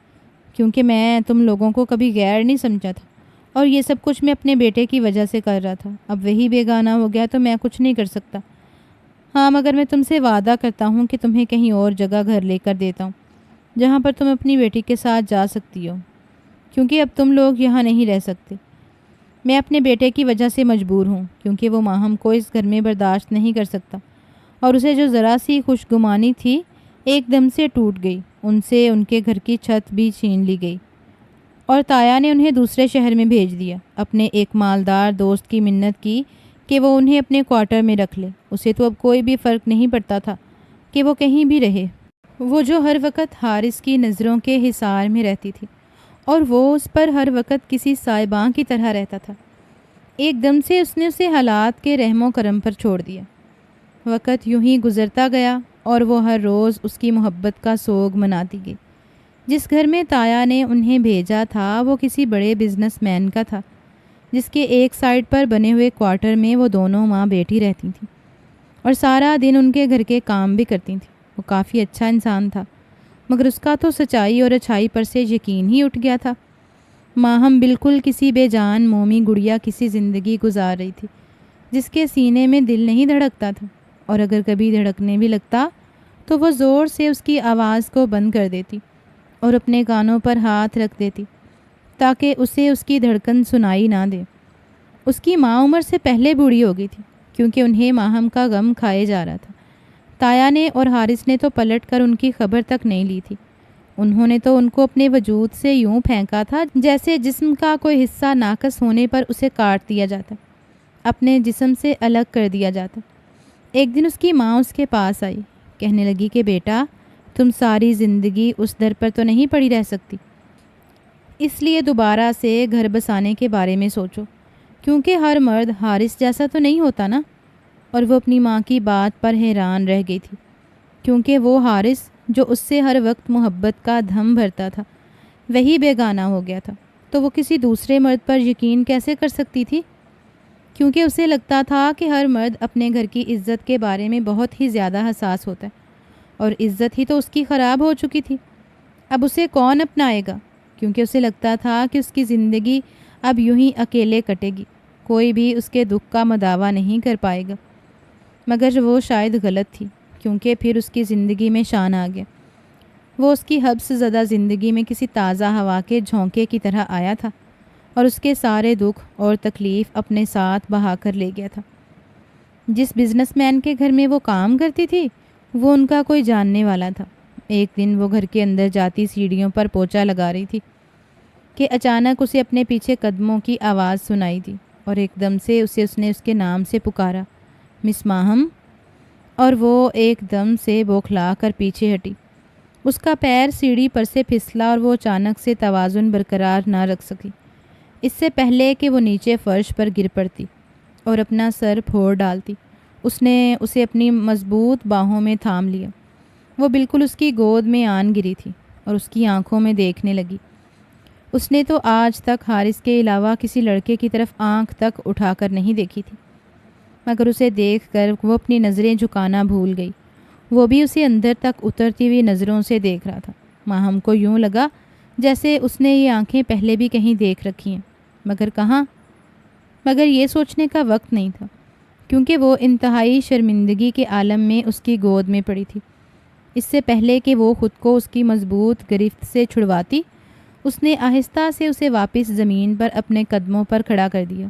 کیونکہ میں تم لوگوں کو کبھی غیر نہیں سمجھا تھا، اور یہ سب کچھ میں اپنے بیٹے کی وجہ سے کر رہا تھا۔ اب وہی بیگانہ ہو گیا تو میں کچھ نہیں کر سکتا۔ ہاں، مگر میں تم سے وعدہ کرتا ہوں کہ تمہیں کہیں اور جگہ گھر لے کر دیتا ہوں، جہاں پر تم اپنی بیٹی کے ساتھ جا سکتی ہو، کیونکہ اب تم لوگ یہاں نہیں رہ سکتے۔ میں اپنے بیٹے کی وجہ سے مجبور ہوں، کیونکہ وہ ماہم کو اس گھر میں برداشت نہیں کر سکتا، اور اسے جو ذرا سی خوش گمانی تھی ایک دم سے ٹوٹ گئی۔ ان سے ان کے گھر کی چھت بھی چھین لی گئی، اور تایا نے انہیں دوسرے شہر میں بھیج دیا۔ اپنے ایک مالدار دوست کی منت کی کہ وہ انہیں اپنے کوارٹر میں رکھ لے۔ اسے تو اب کوئی بھی فرق نہیں پڑتا تھا کہ وہ کہیں بھی رہے، وہ جو ہر وقت حارث کی نظروں کے حصار میں رہتی تھی، اور وہ اس پر ہر وقت کسی سائباں کی طرح رہتا تھا۔ ایک دم سے اس نے اسے حالات کے رحم و کرم پر چھوڑ دیا۔ وقت یوں ہی گزرتا گیا، اور وہ ہر روز اس کی محبت کا سوگ مناتی گئی۔ جس گھر میں تایا نے انہیں بھیجا تھا وہ کسی بڑے بزنس مین کا تھا، جس کے ایک سائڈ پر بنے ہوئے کوارٹر میں وہ دونوں ماں بیٹی رہتی تھیں اور سارا دن ان کے گھر کے کام بھی کرتی تھیں۔ وہ کافی اچھا انسان تھا، مگر اس کا تو سچائی اور اچھائی پر سے یقین ہی اٹھ گیا تھا۔ ماہم بالکل کسی بے جان مومی گڑیا کسی زندگی گزار رہی تھی جس کے سینے میں دل نہیں دھڑکتا تھا، اور اگر کبھی دھڑکنے بھی لگتا تو وہ زور سے اس کی آواز کو بند کر دیتی اور اپنے کانوں پر ہاتھ رکھ دیتی تاکہ اسے اس کی دھڑکن سنائی نہ دے۔ اس کی ماں عمر سے پہلے بوڑھی ہو گئی تھی کیونکہ انہیں ماہم کا غم کھائے جا رہا تھا۔ تایا نے اور حارث نے تو پلٹ کر ان کی خبر تک نہیں لی تھی۔ انہوں نے تو ان کو اپنے وجود سے یوں پھینکا تھا جیسے جسم کا کوئی حصہ ناقص ہونے پر اسے کاٹ دیا جاتا، اپنے جسم سے الگ کر دیا جاتا۔ ایک دن اس کی ماں اس کے پاس آئی، کہنے لگی کہ بیٹا، تم ساری زندگی اس در پر تو نہیں پڑی رہ سکتی، اس لیے دوبارہ سے گھر بسانے کے بارے میں سوچو، کیونکہ ہر مرد حارث جیسا تو نہیں ہوتا نا۔ اور وہ اپنی ماں کی بات پر حیران رہ گئی تھی، کیونکہ وہ حارث جو اس سے ہر وقت محبت کا دھم بھرتا تھا وہی بیگانہ ہو گیا تھا، تو وہ کسی دوسرے مرد پر یقین کیسے کر سکتی تھی؟ کیونکہ اسے لگتا تھا کہ ہر مرد اپنے گھر کی عزت کے بارے میں بہت ہی زیادہ حساس ہوتا ہے، اور عزت ہی تو اس کی خراب ہو چکی تھی۔ اب اسے کون اپنائے گا؟ کیونکہ اسے لگتا تھا کہ اس کی زندگی اب یوں ہی اکیلے کٹے گی، کوئی بھی اس کے دکھ کا مداوا نہیں کر پائے گا۔ مگر وہ شاید غلط تھی، کیونکہ پھر اس کی زندگی میں شان آ گیا۔ وہ اس کی حبس زدہ زندگی میں کسی تازہ ہوا کے جھونکے کی طرح آیا تھا اور اس کے سارے دکھ اور تکلیف اپنے ساتھ بہا کر لے گیا تھا۔ جس بزنس مین کے گھر میں وہ کام کرتی تھی وہ ان کا کوئی جاننے والا تھا۔ ایک دن وہ گھر کے اندر جاتی سیڑھیوں پر پوچھا لگا رہی تھی کہ اچانک اسے اپنے پیچھے قدموں کی آواز سنائی دی، اور ایک دم سے اس نے اس کے نام سے پکارا، مس ماہم، اور وہ ایک دم سے بوکھلا کر پیچھے ہٹی۔ اس کا پیر سیڑھی پر سے پھسلا اور وہ اچانک سے توازن برقرار نہ رکھ سکی۔ اس سے پہلے کہ وہ نیچے فرش پر گر پڑتی اور اپنا سر پھوڑ ڈالتی، اس نے اسے اپنی مضبوط باہوں میں تھام لیا۔ وہ بالکل اس کی گود میں آن گری تھی اور اس کی آنکھوں میں دیکھنے لگی۔ اس نے تو آج تک حارث کے علاوہ کسی لڑکے کی طرف آنکھ تک اٹھا کر نہیں دیکھی تھی، مگر اسے دیکھ کر وہ اپنی نظریں جھکانا بھول گئی۔ وہ بھی اسے اندر تک اترتی ہوئی نظروں سے دیکھ رہا تھا۔ ماہم کو یوں لگا جیسے اس نے یہ آنکھیں پہلے بھی کہیں دیکھ رکھی ہیں، مگر کہاں؟ مگر یہ سوچنے کا وقت نہیں تھا، کیونکہ وہ انتہائی شرمندگی کے عالم میں اس کی گود میں پڑی تھی۔ اس سے پہلے کہ وہ خود کو اس کی مضبوط گرفت سے چھڑواتی، اس نے آہستہ سے اسے واپس زمین پر اپنے قدموں پر کھڑا کر دیا۔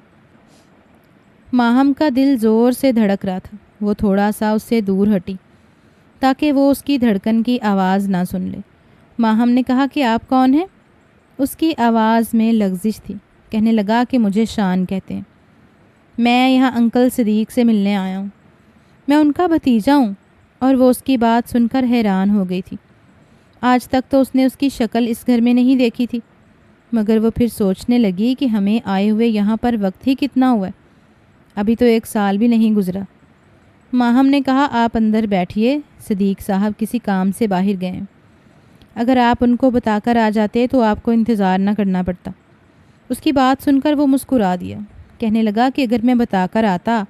ماہم کا دل زور سے دھڑک رہا تھا۔ وہ تھوڑا سا اس سے دور ہٹی تاکہ وہ اس کی دھڑکن کی آواز نہ سن لے۔ ماہم نے کہا کہ آپ کون ہیں؟ اس کی آواز میں لغزش تھی۔ کہنے لگا کہ مجھے شان کہتے ہیں، میں یہاں انکل صدیق سے ملنے آیا ہوں، میں ان کا بھتیجا ہوں۔ اور وہ اس کی بات سن کر حیران ہو گئی تھی۔ آج تک تو اس نے اس کی شکل اس گھر میں نہیں دیکھی تھی، مگر وہ پھر سوچنے لگی کہ ہمیں آئے ہوئے یہاں پر وقت ہی کتنا ہوا ہے، ابھی تو 1 سال بھی نہیں گزرا۔ ماہم نے کہا آپ اندر بیٹھیے، صدیق صاحب کسی کام سے باہر گئے ہیں، اگر آپ ان کو بتا کر آ جاتے تو آپ کو انتظار نہ کرنا پڑتا۔ اس کی بات سن کر وہ مسکرا دیا۔ کہنے لگا کہ اگر میں بتا کر آتا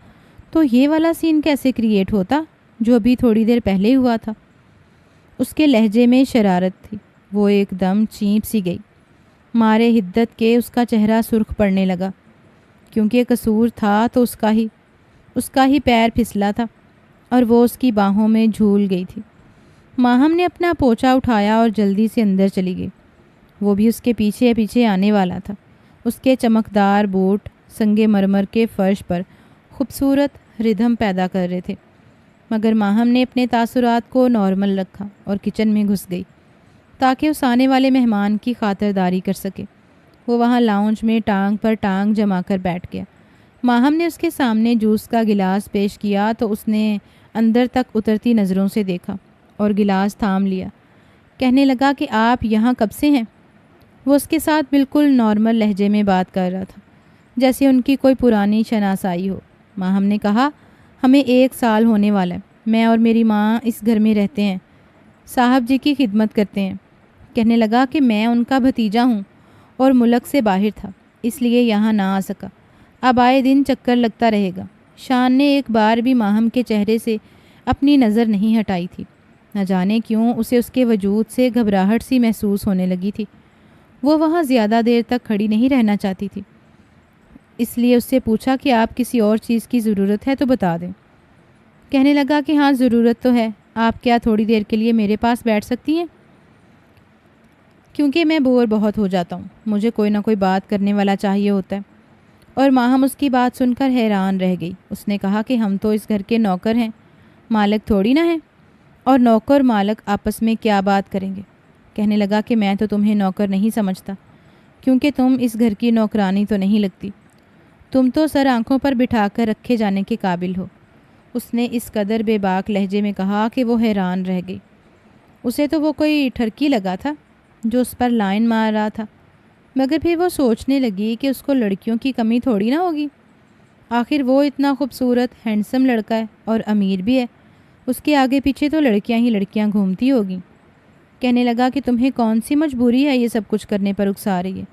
تو یہ والا سین کیسے کریٹ ہوتا جو ابھی تھوڑی دیر پہلے ہوا تھا۔ اس کے لہجے میں شرارت تھی۔ وہ ایک دم چیپ سی گئی، مارے حدت کے اس کا چہرہ سرخ پڑنے لگا، کیونکہ قصور تھا تو اس کا ہی پیر پھسلا تھا اور وہ اس کی باہوں میں جھول گئی تھی۔ ماہم نے اپنا پوچھا اٹھایا اور جلدی سے اندر چلی گئی۔ وہ بھی اس کے پیچھے پیچھے آنے والا تھا۔ اس کے چمکدار بوٹ سنگ مرمر کے فرش پر خوبصورت ردھم پیدا کر رہے تھے، مگر ماہم نے اپنے تاثرات کو نارمل رکھا اور کچن میں گھس گئی تاکہ اس آنے والے مہمان کی خاطرداری کر سکے۔ وہ وہاں لاؤنج میں ٹانگ پر ٹانگ جما کر بیٹھ گیا۔ ماہم نے اس کے سامنے جوس کا گلاس پیش کیا تو اس نے اندر تک اترتی نظروں سے دیکھا اور گلاس تھام لیا۔ کہنے لگا کہ آپ یہاں کب سے ہیں؟ وہ اس کے ساتھ بالکل نارمل لہجے میں بات کر رہا تھا، جیسے ان کی کوئی پرانی شناسائی ہو۔ ماہم نے کہا ہمیں 1 سال ہونے والا ہے، میں اور میری ماں اس گھر میں رہتے ہیں، صاحب جی کی خدمت کرتے ہیں۔ کہنے لگا کہ میں ان کا بھتیجا ہوں اور ملک سے باہر تھا، اس لیے یہاں نہ آ سکا۔ اب آئے دن چکر لگتا رہے گا۔ شان نے ایک بار بھی ماہم کے چہرے سے اپنی نظر نہیں ہٹائی تھی۔ نہ جانے کیوں اسے اس کے وجود سے گھبراہٹ سی محسوس ہونے لگی تھی۔ وہ وہاں زیادہ دیر تک کھڑی نہیں رہنا چاہتی تھی، اس لیے اس سے پوچھا کہ آپ کسی اور چیز کی ضرورت ہے تو بتا دیں۔ کہنے لگا کہ ہاں ضرورت تو ہے، آپ کیا تھوڑی دیر کے لیے میرے پاس بیٹھ سکتی ہیں؟ کیونکہ میں بور بہت ہو جاتا ہوں، مجھے کوئی نہ کوئی بات کرنے والا چاہیے ہوتا ہے۔ اور ماہم اس کی بات سن کر حیران رہ گئی۔ اس نے کہا کہ ہم تو اس گھر کے نوکر ہیں، مالک تھوڑی نہ ہیں، اور نوکر مالک آپس میں کیا بات کریں گے؟ کہنے لگا کہ میں تو تمہیں نوکر نہیں سمجھتا، کیونکہ تم اس گھر کی نوکرانی تو نہیں لگتی، تم تو سر آنکھوں پر بٹھا کر رکھے جانے کے قابل ہو۔ اس نے اس قدر بے باک لہجے میں کہا کہ وہ حیران رہ گئی۔ اسے تو وہ کوئی ٹھرکی لگا تھا جو اس پر لائن مار رہا تھا، مگر پھر وہ سوچنے لگی کہ اس کو لڑکیوں کی کمی تھوڑی نہ ہوگی، آخر وہ اتنا خوبصورت ہینڈسم لڑکا ہے اور امیر بھی ہے، اس کے آگے پیچھے تو لڑکیاں ہی لڑکیاں گھومتی ہوگی۔ کہنے لگا کہ تمہیں کون سی مجبوری ہے یہ سب کچھ کرنے پر اکسا رہی ہے؟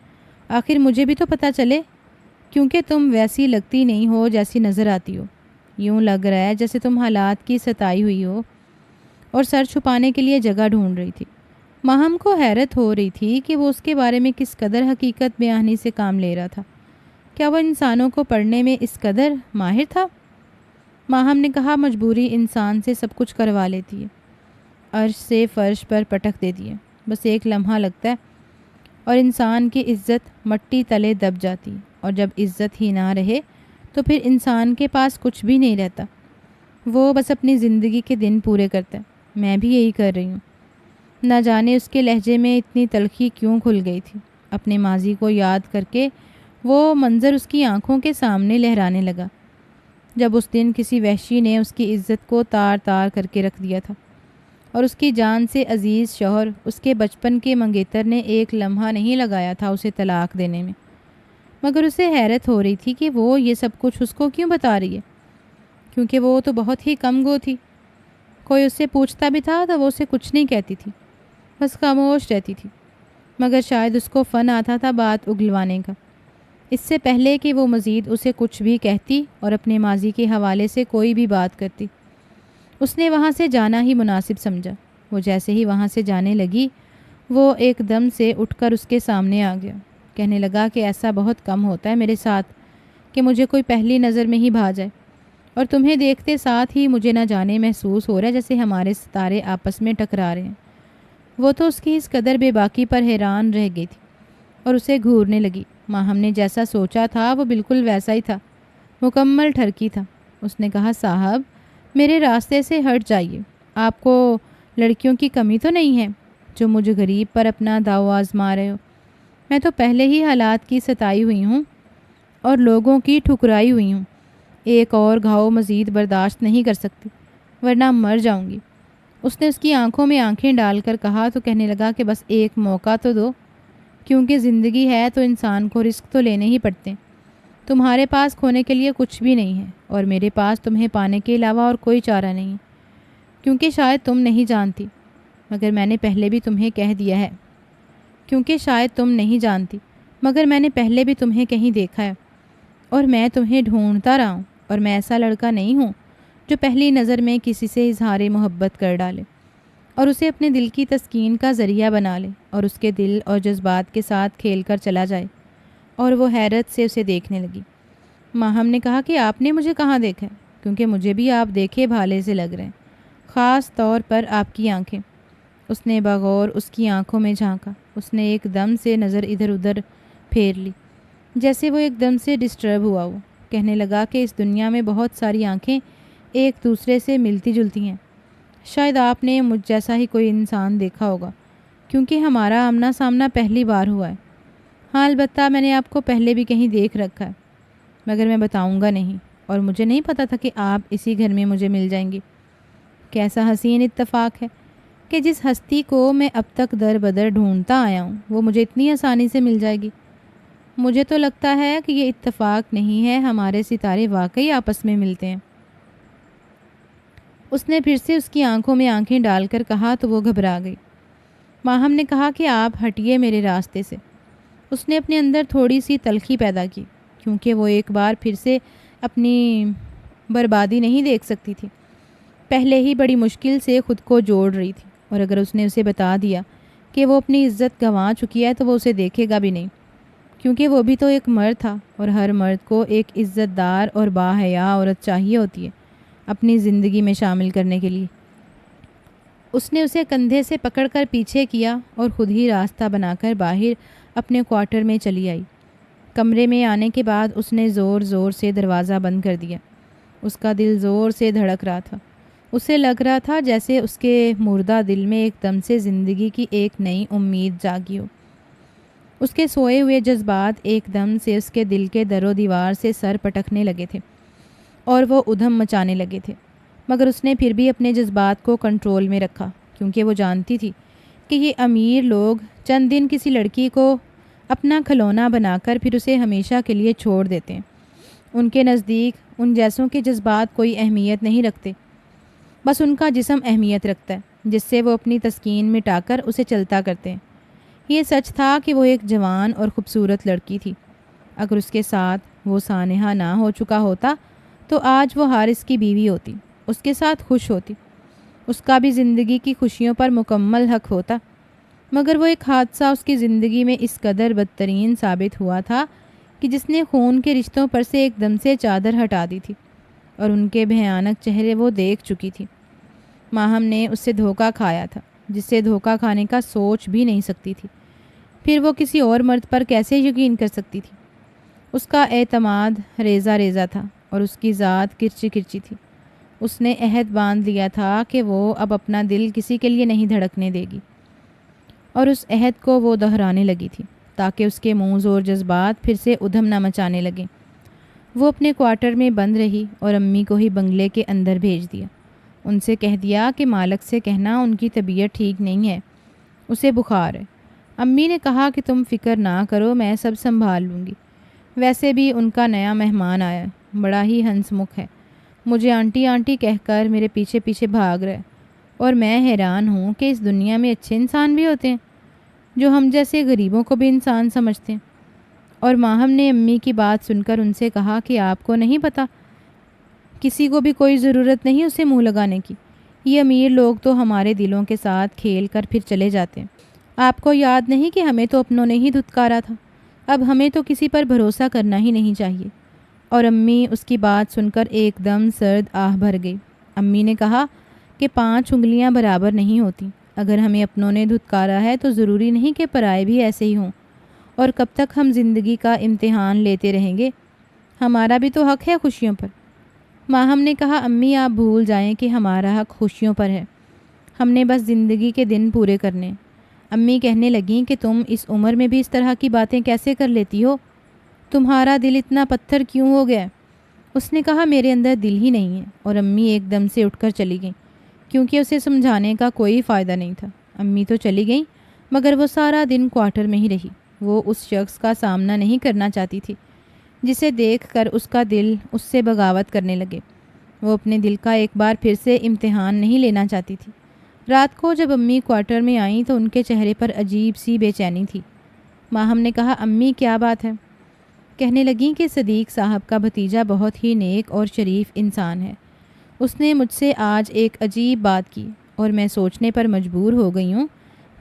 آخر مجھے بھی تو پتہ چلے، کیونکہ تم ویسی لگتی نہیں ہو جیسی نظر آتی ہو، یوں لگ رہا ہے جیسے تم حالات کی ستائی ہوئی ہو اور سر چھپانے کے لیے جگہ ڈھونڈ رہی تھی۔ ماہم کو حیرت ہو رہی تھی کہ وہ اس کے بارے میں کس قدر حقیقت بیانی سے کام لے رہا تھا۔ کیا وہ انسانوں کو پڑھنے میں اس قدر ماہر تھا؟ ماہم نے کہا مجبوری انسان سے سب کچھ کروا لیتی ہے، عرش سے فرش پر پٹک دیتی ہے، بس ایک لمحہ لگتا ہے اور انسان کی عزت مٹی تلے دب جاتی ہے، اور جب عزت ہی نہ رہے تو پھر انسان کے پاس کچھ بھی نہیں رہتا، وہ بس اپنی زندگی کے دن پورے کرتا ہے۔ میں بھی یہی کر رہی ہوں۔ نہ جانے اس کے لہجے میں اتنی تلخی کیوں کھل گئی تھی۔ اپنے ماضی کو یاد کر کے وہ منظر اس کی آنکھوں کے سامنے لہرانے لگا، جب اس دن کسی وحشی نے اس کی عزت کو تار تار کر کے رکھ دیا تھا، اور اس کی جان سے عزیز شوہر اس کے بچپن کے منگیتر نے ایک لمحہ نہیں لگایا تھا اسے طلاق دینے میں۔ مگر اسے حیرت ہو رہی تھی کہ وہ یہ سب کچھ اس کو کیوں بتا رہی ہے، کیونکہ وہ تو بہت ہی کم گو تھی۔ کوئی اس سے پوچھتا بھی تھا تو وہ اسے کچھ نہیں کہتی تھی، بس خاموش رہتی تھی۔ مگر شاید اس کو فن آتا تھا بات اگلوانے کا، اس سے پہلے کہ وہ مزید اسے کچھ بھی کہتی اور اپنے ماضی کے حوالے سے کوئی بھی بات کرتی۔ اس نے وہاں سے جانا ہی مناسب سمجھا۔ وہ جیسے ہی وہاں سے جانے لگی، وہ ایک دم سے اٹھ کر اس کے سامنے آ گیا۔ کہنے لگا کہ ایسا بہت کم ہوتا ہے میرے ساتھ کہ مجھے کوئی پہلی نظر میں ہی بھا جائے، اور تمہیں دیکھتے ساتھ ہی مجھے نہ جانے محسوس ہو رہا ہے جیسے ہمارے ستارے آپس میں ٹکرا رہے ہیں۔ وہ تو اس کی اس قدر بے باکی پر حیران رہ گئی تھی اور اسے گھورنے لگی۔ ماہم نے جیسا سوچا تھا وہ بالکل ویسا ہی تھا، مکمل ٹھرکی تھا۔ اس نے کہا صاحب میرے راستے سے ہٹ جائیے، آپ کو لڑکیوں کی کمی تو نہیں ہے جو مجھے غریب پر اپنا داؤ آزما رہے ہو؟ میں تو پہلے ہی حالات کی ستائی ہوئی ہوں اور لوگوں کی ٹھکرائی ہوئی ہوں، ایک اور گھاؤ مزید برداشت نہیں کر سکتی، ورنہ مر جاؤں گی۔ اس نے اس کی آنکھوں میں آنکھیں ڈال کر کہا تو کہنے لگا کہ بس ایک موقع تو دو، کیونکہ زندگی ہے تو انسان کو رسک تو لینے ہی پڑتے ہیں۔ تمہارے پاس کھونے کے لیے کچھ بھی نہیں ہے، اور میرے پاس تمہیں پانے کے علاوہ اور کوئی چارہ نہیں ہے، کیونکہ شاید تم نہیں جانتی، مگر میں نے پہلے بھی تمہیں کہہ دیا ہے، کیونکہ شاید تم نہیں جانتی مگر میں نے پہلے بھی تمہیں کہیں دیکھا ہے، اور میں تمہیں ڈھونڈتا رہا ہوں، اور میں ایسا لڑکا نہیں ہوں جو پہلی نظر میں کسی سے اظہار محبت کر ڈالے اور اسے اپنے دل کی تسکین کا ذریعہ بنا لے اور اس کے دل اور جذبات کے ساتھ کھیل کر چلا جائے۔ اور وہ حیرت سے اسے دیکھنے لگی۔ ماہم نے کہا کہ آپ نے مجھے کہاں دیکھا ہے؟ کیونکہ مجھے بھی آپ دیکھے بھالے سے لگ رہے ہیں، خاص طور پر آپ کی آنکھیں۔ اس نے بغور اس کی آنکھوں میں جھانکا۔ اس نے ایک دم سے نظر ادھر ادھر پھیر لی، جیسے وہ ایک دم سے ڈسٹرب ہوا ہو۔ کہنے لگا کہ اس دنیا میں بہت ساری آنکھیں ایک دوسرے سے ملتی جلتی ہیں، شاید آپ نے مجھ جیسا ہی کوئی انسان دیکھا ہوگا، کیونکہ ہمارا آمنا سامنا پہلی بار ہوا ہے۔ ہاں البتہ میں نے آپ کو پہلے بھی کہیں دیکھ رکھا ہے، مگر میں بتاؤں گا نہیں، اور مجھے نہیں پتہ تھا کہ آپ اسی گھر میں مجھے مل جائیں گی۔ کیسا حسین اتفاق ہے کہ جس ہستی کو میں اب تک در بدر ڈھونڈتا آیا ہوں وہ مجھے اتنی آسانی سے مل جائے گی۔ مجھے تو لگتا ہے کہ یہ اتفاق نہیں ہے، ہمارے ستارے واقعی آپس میں ملتے ہیں۔ اس نے پھر سے اس کی آنکھوں میں آنکھیں ڈال کر کہا تو وہ گھبرا گئی۔ ماہم نے کہا کہ آپ ہٹیے میرے راستے سے۔ اس نے اپنے اندر تھوڑی سی تلخی پیدا کی، کیونکہ وہ ایک بار پھر سے اپنی بربادی نہیں دیکھ سکتی تھی۔ پہلے ہی بڑی مشکل سے خود کو جوڑ رہی تھی، اور اگر اس نے اسے بتا دیا کہ وہ اپنی عزت گنوا چکی ہے تو وہ اسے دیکھے گا بھی نہیں، کیونکہ وہ بھی تو ایک مرد تھا، اور ہر مرد کو ایک عزت دار اور باحیا عورت چاہیے ہوتی ہے اپنی زندگی میں شامل کرنے کے لیے۔ اس نے اسے کندھے سے پکڑ کر پیچھے کیا اور خود ہی راستہ بنا کر باہر اپنے کوارٹر میں چلی آئی۔ کمرے میں آنے کے بعد اس نے زور زور سے دروازہ بند کر دیا۔ اس کا دل زور سے دھڑک رہا تھا۔ اسے لگ رہا تھا جیسے اس کے مردہ دل میں ایک دم سے زندگی کی ایک نئی امید جاگی ہو۔ اس کے سوئے ہوئے جذبات ایک دم سے اس کے دل کے در و دیوار سے سر پٹکنے لگے تھے اور وہ ادھم مچانے لگے تھے، مگر اس نے پھر بھی اپنے جذبات کو کنٹرول میں رکھا، کیونکہ وہ جانتی تھی کہ یہ امیر لوگ چند دن کسی لڑکی کو اپنا کھلونا بنا کر پھر اسے ہمیشہ کے لیے چھوڑ دیتے ہیں۔ ان کے نزدیک ان جیسوں کے جذبات کوئی اہمیت نہیں رکھتے، بس ان کا جسم اہمیت رکھتا ہے، جس سے وہ اپنی تسکین مٹا کر اسے چلتا کرتے ہیں۔ یہ سچ تھا کہ وہ ایک جوان اور خوبصورت لڑکی تھی۔ اگر اس کے ساتھ وہ سانحہ نہ ہو چکا ہوتا تو آج وہ حارث کی بیوی ہوتی، اس کے ساتھ خوش ہوتی، اس کا بھی زندگی کی خوشیوں پر مکمل حق ہوتا، مگر وہ ایک حادثہ اس کی زندگی میں اس قدر بدترین ثابت ہوا تھا کہ جس نے خون کے رشتوں پر سے ایک دم سے چادر ہٹا دی تھی، اور ان کے بھیانک چہرے وہ دیکھ چکی تھی۔ ماہم نے اس سے دھوکہ کھایا تھا، جس سے دھوکہ کھانے کا سوچ بھی نہیں سکتی تھی، پھر وہ کسی اور مرد پر کیسے یقین کر سکتی تھی؟ اس کا اعتماد ریزہ ریزہ تھا اور اس کی ذات کرچی کرچی تھی۔ اس نے عہد باندھ لیا تھا کہ وہ اب اپنا دل کسی کے لیے نہیں دھڑکنے دے گی، اور اس عہد کو وہ دہرانے لگی تھی تاکہ اس کے موز اور جذبات پھر سے ادھم نہ مچانے لگیں۔ وہ اپنے کوارٹر میں بند رہی اور امی کو ہی بنگلے کے اندر بھیج دیا۔ ان سے کہہ دیا کہ مالک سے کہنا ان کی طبیعت ٹھیک نہیں ہے، اسے بخار ہے۔ امی نے کہا کہ تم فکر نہ کرو، میں سب سنبھال لوں گی۔ ویسے بھی ان کا نیا مہمان آیا ہے، بڑا ہی ہنس مکھ ہے، مجھے آنٹی آنٹی کہہ کر میرے پیچھے پیچھے بھاگ رہا ہے، اور میں حیران ہوں کہ اس دنیا میں اچھے انسان بھی ہوتے ہیں جو ہم جیسے غریبوں کو بھی انسان سمجھتے ہیں۔ اور ماہم نے امی کی بات سن کر ان سے کہا کہ آپ کو نہیں پتہ، کسی کو بھی کوئی ضرورت نہیں اسے منہ لگانے کی، یہ امیر لوگ تو ہمارے دلوں کے ساتھ کھیل کر پھر چلے جاتے ہیں۔ آپ کو یاد نہیں کہ ہمیں تو اپنوں نے ہی دھتکارا تھا، اب ہمیں تو کسی پر بھروسہ کرنا ہی نہیں چاہیے۔ اور امی اس کی بات سن کر ایک دم سرد آہ بھر گئی۔ امی نے کہا کہ 5 انگلیاں برابر نہیں ہوتی، اگر ہمیں اپنوں نے دھتکارا ہے تو ضروری نہیں کہ پرائے بھی ایسے ہی ہوں، اور کب تک ہم زندگی کا امتحان لیتے رہیں گے؟ ہمارا بھی تو حق ہے خوشیوں پر۔ ماہم نے کہا امی آپ بھول جائیں کہ ہمارا حق خوشیوں پر ہے، ہم نے بس زندگی کے دن پورے کرنے۔ امی کہنے لگیں کہ تم اس عمر میں بھی اس طرح کی باتیں کیسے کر لیتی ہو؟ تمہارا دل اتنا پتھر کیوں ہو گیا؟ اس نے کہا میرے اندر دل ہی نہیں ہے، اور امی ایک دم سے اٹھ کر چلی گئیں، کیونکہ اسے سمجھانے کا کوئی فائدہ نہیں تھا۔ امی تو چلی گئیں، مگر وہ سارا دن کوارٹر میں ہی رہی۔ وہ اس شخص کا سامنا نہیں کرنا چاہتی تھی جسے دیکھ کر اس کا دل اس سے بغاوت کرنے لگے۔ وہ اپنے دل کا ایک بار پھر سے امتحان نہیں لینا چاہتی تھی۔ رات کو جب امی کوارٹر میں آئیں تو ان کے چہرے پر عجیب سی بے چینی تھی۔ ماہم نے کہا امی کیا بات ہے؟ کہنے لگیں کہ صدیق صاحب کا بھتیجا بہت ہی نیک اور شریف انسان ہے، اس نے مجھ سے آج ایک عجیب بات کی، اور میں سوچنے پر مجبور ہو گئی ہوں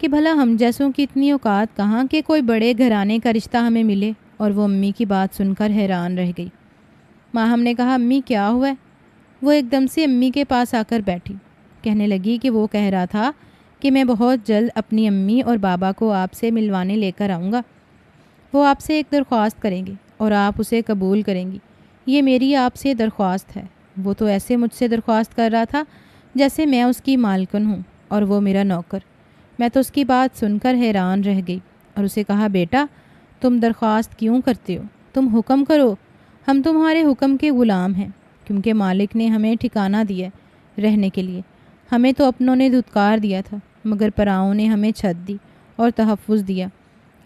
کہ بھلا ہم جیسوں کی اتنی اوقات کہاں کہ کوئی بڑے گھرانے کا رشتہ ہمیں ملے۔ اور وہ امی کی بات سن کر حیران رہ گئی۔ ماہم نے کہا امی کیا ہوا ہے؟ وہ ایک دم سے امی کے پاس آ کر بیٹھی، کہنے لگی کہ وہ کہہ رہا تھا کہ میں بہت جلد اپنی امی اور بابا کو آپ سے ملوانے لے کر آؤں گا۔ وہ آپ سے ایک درخواست کریں گے اور آپ اسے قبول کریں گی، یہ میری آپ سے درخواست ہے۔ وہ تو ایسے مجھ سے درخواست کر رہا تھا جیسے میں اس کی مالکن ہوں اور وہ میرا نوکر۔ میں تو اس کی بات سن کر حیران رہ گئی اور اسے کہا بیٹا تم درخواست کیوں کرتے ہو؟ تم حکم کرو، ہم تمہارے حکم کے غلام ہیں، کیونکہ مالک نے ہمیں ٹھکانہ دیا رہنے کے لیے۔ ہمیں تو اپنوں نے دھتکار دیا تھا، مگر پراؤں نے ہمیں چھت دی اور تحفظ دیا۔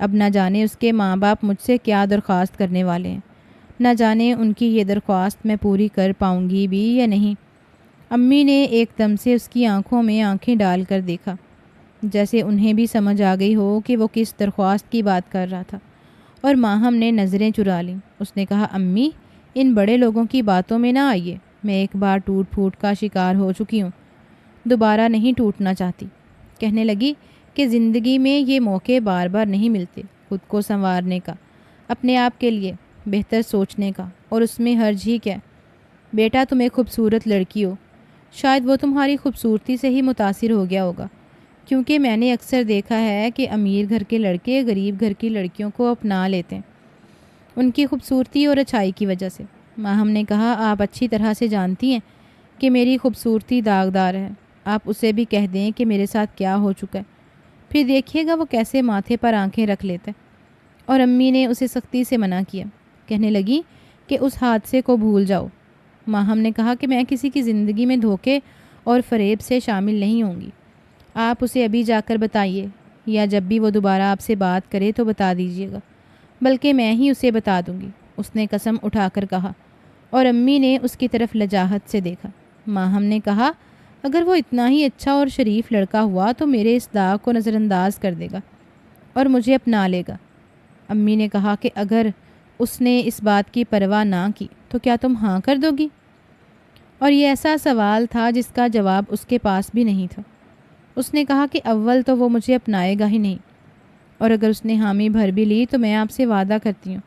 اب نہ جانے اس کے ماں باپ مجھ سے کیا درخواست کرنے والے ہیں، نہ جانے ان کی یہ درخواست میں پوری کر پاؤں گی بھی یا نہیں۔ امی نے ایک دم سے اس کی آنکھوں میں آنکھیں ڈال کر دیکھا، جیسے انہیں بھی سمجھ آ گئی ہو کہ وہ کس درخواست کی بات کر رہا تھا، اور ماہم نے نظریں چرا لیں۔ اس نے کہا امی ان بڑے لوگوں کی باتوں میں نہ آئیے، میں ایک بار ٹوٹ پھوٹ کا شکار ہو چکی ہوں، دوبارہ نہیں ٹوٹنا چاہتی۔ کہنے لگی کہ زندگی میں یہ موقع بار بار نہیں ملتے خود کو سنوارنے کا، اپنے آپ کے لیے بہتر سوچنے کا، اور اس میں حرج ہی کیا؟ بیٹا تم ایک خوبصورت لڑکی ہو، شاید وہ تمہاری خوبصورتی سے ہی متاثر ہو گیا ہوگا، کیونکہ میں نے اکثر دیکھا ہے کہ امیر گھر کے لڑکے غریب گھر کی لڑکیوں کو اپنا لیتے ہیں ان کی خوبصورتی اور اچھائی کی وجہ سے۔ ماہم نے کہا آپ اچھی طرح سے جانتی ہیں کہ میری خوبصورتی داغدار ہے، آپ اسے بھی کہہ دیں کہ میرے ساتھ کیا ہو چکا ہے، پھر دیکھیے گا وہ کیسے ماتھے پر آنکھیں رکھ لیتا ہے۔ اور امی نے اسے سختی سے منع کیا، کہنے لگی کہ اس حادثے کو بھول جاؤ۔ ماہم نے کہا کہ میں کسی کی زندگی میں دھوکے اور فریب سے شامل نہیں ہوں گی، آپ اسے ابھی جا کر بتائیے، یا جب بھی وہ دوبارہ آپ سے بات کرے تو بتا دیجیے گا، بلکہ میں ہی اسے بتا دوں گی، اس نے قسم اٹھا کر کہا، اور امی نے اس کی طرف لجاجت سے دیکھا۔ ماہم نے کہا اگر وہ اتنا ہی اچھا اور شریف لڑکا ہوا تو میرے اس داغ کو نظر انداز کر دے گا اور مجھے اپنا لے گا۔ امی نے کہا کہ اگر اس نے اس بات کی پرواہ نہ کی تو کیا تم ہاں کر دو گی؟ اور یہ ایسا سوال تھا جس کا جواب اس کے پاس بھی نہیں تھا۔ اس نے کہا کہ اول تو وہ مجھے اپنائے گا ہی نہیں، اور اگر اس نے حامی بھر بھی لی تو میں آپ سے وعدہ کرتی ہوں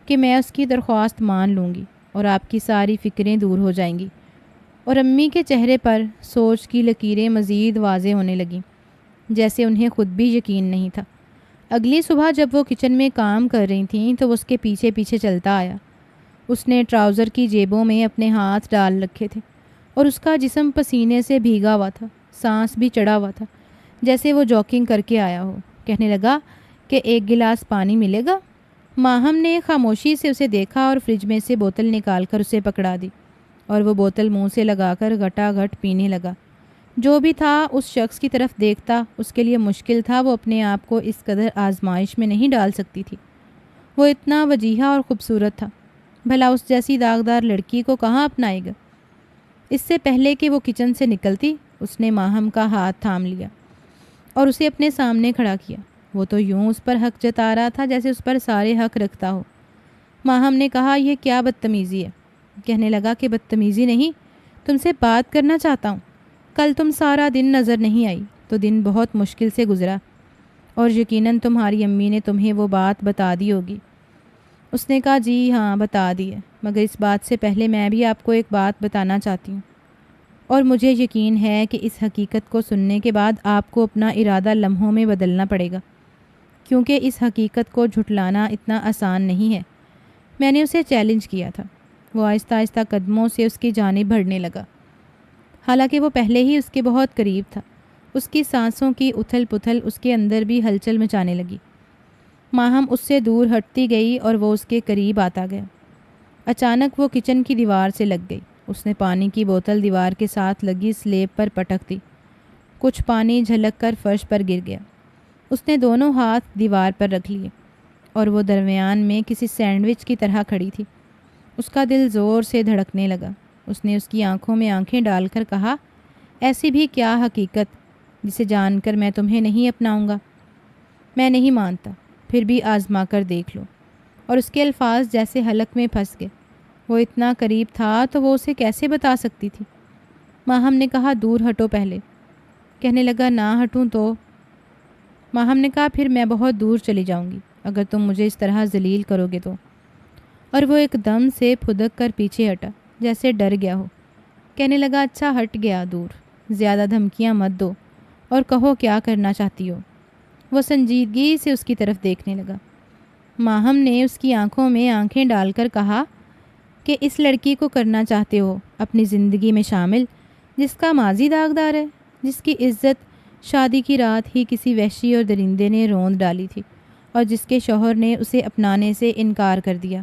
کہ میں اس کی درخواست مان لوں گی اور آپ کی ساری فکریں دور ہو جائیں گی۔ اور امی کے چہرے پر سوچ کی لکیریں مزید واضح ہونے لگیں، جیسے انہیں خود بھی یقین نہیں تھا۔ اگلی صبح جب وہ کچن میں کام کر رہی تھیں تو وہ اس کے پیچھے پیچھے چلتا آیا۔ اس نے ٹراؤزر کی جیبوں میں اپنے ہاتھ ڈال رکھے تھے اور اس کا جسم پسینے سے بھیگا ہوا تھا، سانس بھی چڑھا ہوا تھا، جیسے وہ جاگنگ کر کے آیا ہو۔ کہنے لگا کہ ایک گلاس پانی ملے گا؟ ماہم نے خاموشی سے اسے دیکھا اور فریج میں سے بوتل نکال کر اسے پکڑا دی، اور وہ بوتل منہ سے لگا کر گھٹا گھٹ پینے لگا۔ جو بھی تھا اس شخص کی طرف دیکھتا اس کے لیے مشکل تھا، وہ اپنے آپ کو اس قدر آزمائش میں نہیں ڈال سکتی تھی۔ وہ اتنا وجیحہ اور خوبصورت تھا، بھلا اس جیسی داغدار لڑکی کو کہاں اپنائے گا؟ اس سے پہلے کہ وہ کچن سے نکلتی اس نے ماہم کا ہاتھ تھام لیا اور اسے اپنے سامنے کھڑا کیا۔ وہ تو یوں اس پر حق جتا رہا تھا جیسے اس پر سارے حق رکھتا ہو۔ ماہم نے کہا یہ کیا بدتمیزی ہے؟ کہنے لگا کہ بدتمیزی نہیں، تم سے بات کرنا چاہتا ہوں۔ کل تم سارا دن نظر نہیں آئی تو دن بہت مشکل سے گزرا، اور یقیناً تمہاری امی نے تمہیں وہ بات بتا دی ہوگی۔ اس نے کہا جی ہاں بتا دی ہے، مگر اس بات سے پہلے میں بھی آپ کو ایک بات بتانا چاہتی ہوں، اور مجھے یقین ہے کہ اس حقیقت کو سننے کے بعد آپ کو اپنا ارادہ لمحوں میں بدلنا پڑے گا، کیونکہ اس حقیقت کو جھٹلانا اتنا آسان نہیں ہے۔ میں نے اسے چیلنج کیا تھا۔ وہ آہستہ آہستہ قدموں سے اس کی جانب بڑھنے لگا، حالانکہ وہ پہلے ہی اس کے بہت قریب تھا۔ اس کی سانسوں کی اتھل پتھل اس کے اندر بھی ہلچل مچانے لگی۔ ماہم اس سے دور ہٹتی گئی اور وہ اس کے قریب آتا گیا۔ اچانک وہ کچن کی دیوار سے لگ گئی۔ اس نے پانی کی بوتل دیوار کے ساتھ لگی سلیب پر پٹک دی، کچھ پانی جھلک کر فرش پر گر گیا۔ اس نے دونوں ہاتھ دیوار پر رکھ لیے اور وہ درمیان میں کسی سینڈوچ کی طرح کھڑی تھی۔ اس کا دل زور سے دھڑکنے لگا۔ اس نے اس کی آنکھوں میں آنکھیں ڈال کر کہا ایسی بھی کیا حقیقت جسے جان کر میں تمہیں نہیں اپناؤں گا؟ میں نہیں مانتا، پھر بھی آزما کر دیکھ لو۔ اور اس کے الفاظ جیسے حلق میں پھنس گئے۔ وہ اتنا قریب تھا تو وہ اسے کیسے بتا سکتی تھی؟ ماہم نے کہا دور ہٹو پہلے۔ کہنے لگا نہ ہٹوں تو؟ ماہم نے کہا پھر میں بہت دور چلی جاؤں گی اگر تم مجھے اس طرح ذلیل کرو گے تو۔ اور وہ ایک دم سے پھدک کر پیچھے ہٹا جیسے ڈر گیا ہو۔ کہنے لگا اچھا ہٹ گیا دور، زیادہ دھمکیاں مت دو اور کہو کیا کرنا چاہتی ہو۔ وہ سنجیدگی سے اس کی طرف دیکھنے لگا۔ ماہم نے اس کی آنکھوں میں آنکھیں ڈال کر کہا کہ اس لڑکی کو کرنا چاہتے ہو اپنی زندگی میں شامل جس کا ماضی داغدار ہے، جس کی عزت شادی کی رات ہی کسی وحشی اور درندے نے روند ڈالی تھی، اور جس کے شوہر نے اسے اپنانے سے انکار کر دیا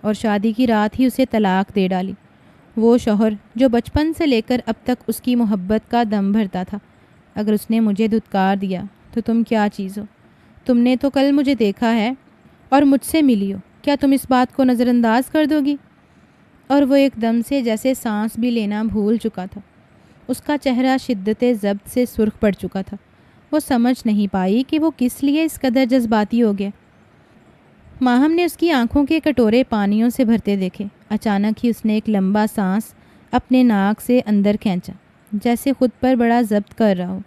اور شادی کی رات ہی اسے طلاق دے ڈالی۔ وہ شوہر جو بچپن سے لے کر اب تک اس کی محبت کا دم بھرتا تھا، اگر اس نے مجھے دھتکار دیا تو تم کیا چیز ہو؟ تم نے تو کل مجھے دیکھا ہے اور مجھ سے ملی ہو، کیا تم اس بات کو نظر انداز کر دو گی؟ اور وہ ایک دم سے جیسے سانس بھی لینا بھول چکا تھا۔ اس کا چہرہ شدت ضبط سے سرخ پڑ چکا تھا۔ وہ سمجھ نہیں پائی کہ وہ کس لیے اس قدر جذباتی ہو گیا۔ ماہم نے اس کی آنکھوں کے کٹورے پانیوں سے بھرتے دیکھے۔ اچانک ہی اس نے ایک لمبا سانس اپنے ناک سے اندر کھینچا، جیسے خود پر بڑا ضبط کر رہا ہو،